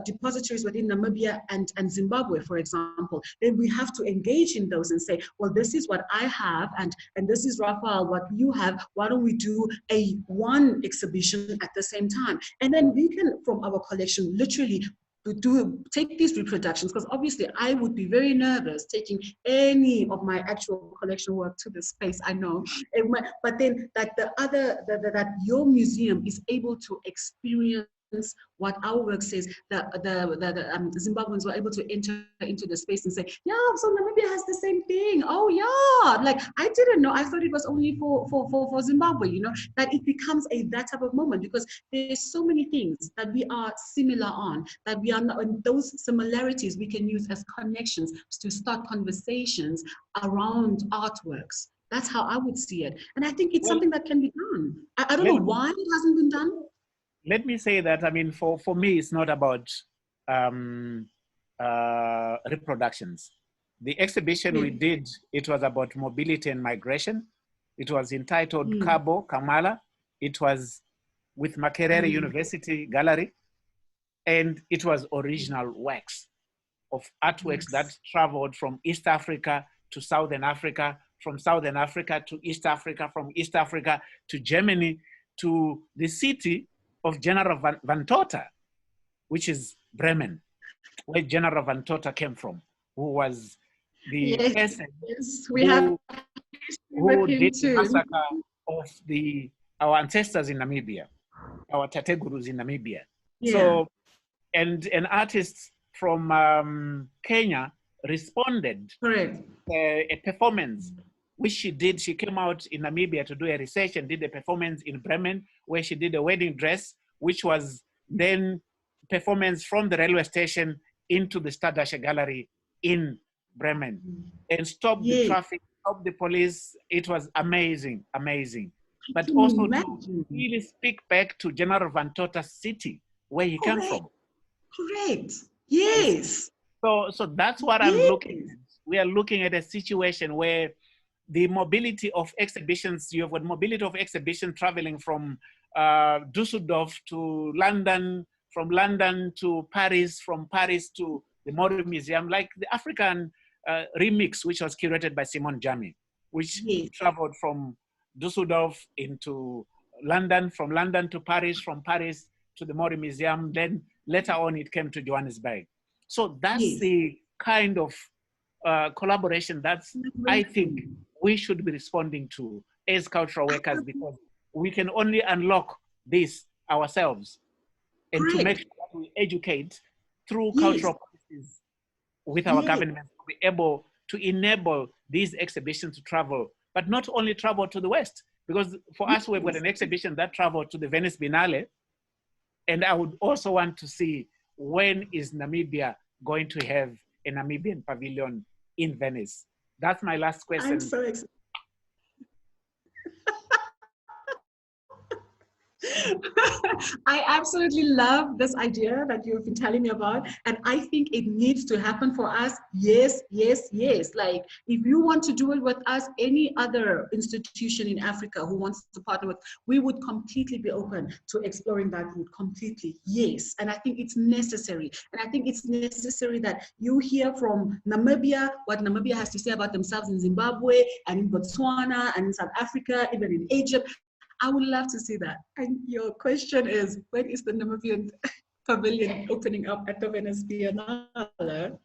depositories within Namibia and Zimbabwe, for example, then we have to engage in those and say, well, this is what I have, and this is, Raphael, what you have. Why don't we do one exhibition at the same time? And then we can, from our collection, literally take these reproductions, because obviously I would be very nervous taking any of my actual collection work to this space, I know, but then that that your museum is able to experience what our work says. The Zimbabweans were able to enter into the space and say, yeah, so Namibia has the same thing. Oh yeah, like I didn't know. I thought it was only for Zimbabwe. You know, that it becomes that type of moment, because there's so many things that we are similar on, that we are not, and those similarities we can use as connections to start conversations around artworks. That's how I would see it, and I think it's something that can be done. I don't know why it hasn't been done. Let me say that, I mean, for me, it's not about reproductions. The exhibition we did, it was about mobility and migration. It was entitled Cabo Kamala. It was with Makerere University Gallery. And it was original works of artworks that traveled from East Africa to Southern Africa, from Southern Africa to East Africa, from East Africa to Germany, to the city of General Van Tota, which is Bremen, where General Van Tota came from, who was the person who did the massacre of our ancestors in Namibia, our Tategurus in Namibia. Yeah. So, and an artist from Kenya responded. Correct. A performance which she did. She came out in Namibia to do a research and did a performance in Bremen, where she did a wedding dress, which was then performance from the railway station into the Stadtdasche Gallery in Bremen, and stopped the traffic, stopped the police. It was amazing, amazing. But also to really speak back to General Van Tota's city, where he came from. Correct. Yes. So that's what I'm looking at. We are looking at a situation where the mobility of exhibitions, you have got mobility of exhibition traveling from Dusseldorf to London, from London to Paris, from Paris to the Mori Museum, like the African remix, which was curated by Simon Jami, which traveled from Dusseldorf into London, from London to Paris, from Paris to the Mori Museum, then later on it came to Johannesburg. So that's the kind of collaboration that I think we should be responding to as cultural workers, because we can only unlock this ourselves, and to make Correct. sure that we educate through Yes. cultural policies with our Yes. government to be able to enable these exhibitions to travel, but not only travel to the West, because for us, we've got an exhibition that traveled to the Venice Biennale, and I would also want to see, when is Namibia going to have a Namibian pavilion in Venice? That's my last question. I'm so excited. I absolutely love this idea that you've been telling me about, and I think it needs to happen for us. Yes, yes, yes. Like, if you want to do it with us, any other institution in Africa who wants to partner with, we would completely be open to exploring that route completely. Yes, and I think it's necessary. And I think it's necessary that you hear from Namibia what Namibia has to say about themselves in Zimbabwe and in Botswana and in South Africa, even in Egypt. I would love to see that. And your question is, when is the Namibian pavilion opening up at the Venice Biennale?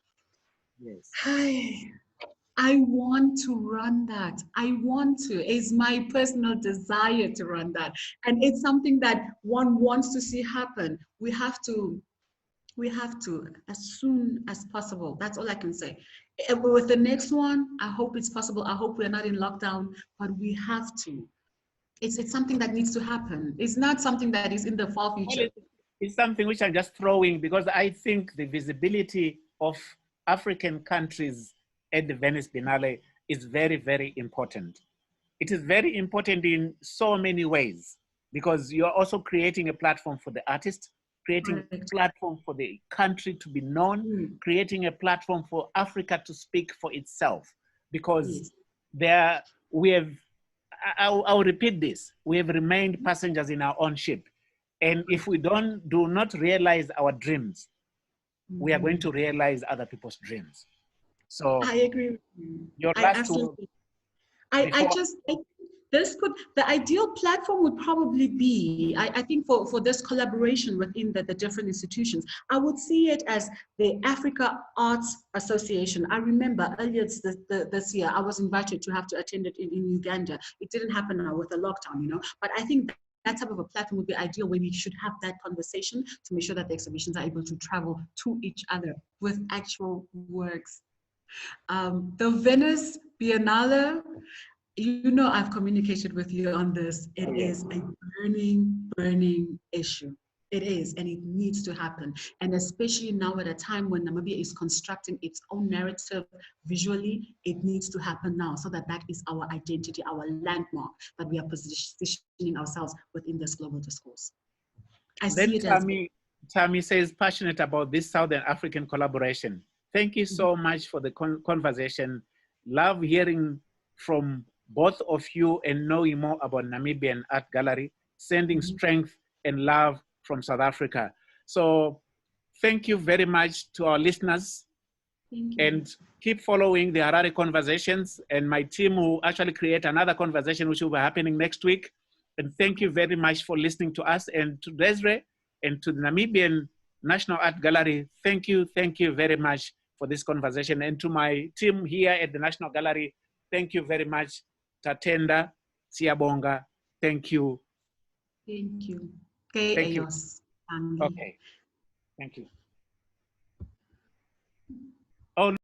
Yes. I want to run that. I want to. It's my personal desire to run that. And it's something that one wants to see happen. We have to, as soon as possible. That's all I can say. With the next one, I hope it's possible. I hope we're not in lockdown, but we have to. It's something that needs to happen. It's not something that is in the far future. It's something which I'm just throwing because I think the visibility of African countries at the Venice Biennale is very, very important. It is very important in so many ways because you're also creating a platform for the artist, creating a platform for the country to be known, creating a platform for Africa to speak for itself. Because I'll repeat this, we have remained passengers in our own ship. And if we do not realize our dreams, we are going to realize other people's dreams. So I agree with you. Your I last absolutely. The ideal platform would probably be, I think for this collaboration within the different institutions, I would see it as the Africa Arts Association. I remember earlier this year, I was invited to have to attend it in Uganda. It didn't happen now with the lockdown, but I think that type of a platform would be ideal where we should have that conversation to make sure that the exhibitions are able to travel to each other with actual works. The Venice Biennale, I've communicated with you on this. It is a burning issue. It is, and it needs to happen. And especially now at a time when Namibia is constructing its own narrative visually, it needs to happen now so that is our identity, our landmark, that we are positioning ourselves within this global discourse. Tammy says passionate about this Southern African collaboration. Thank you so much for the conversation. Love hearing from both of you and knowing more about Namibian Art Gallery, sending strength and love from South Africa. So thank you very much to our listeners. And keep following the Harare Conversations, and my team will actually create another conversation which will be happening next week. And thank you very much for listening to us, and to DESIREE and to the Namibian National Art Gallery. Thank you very much for this conversation. And to my team here at the National Gallery, thank you very much. Tatenda, Siabonga, thank you. Thank you. Thank you. Okay, thank you. Oh.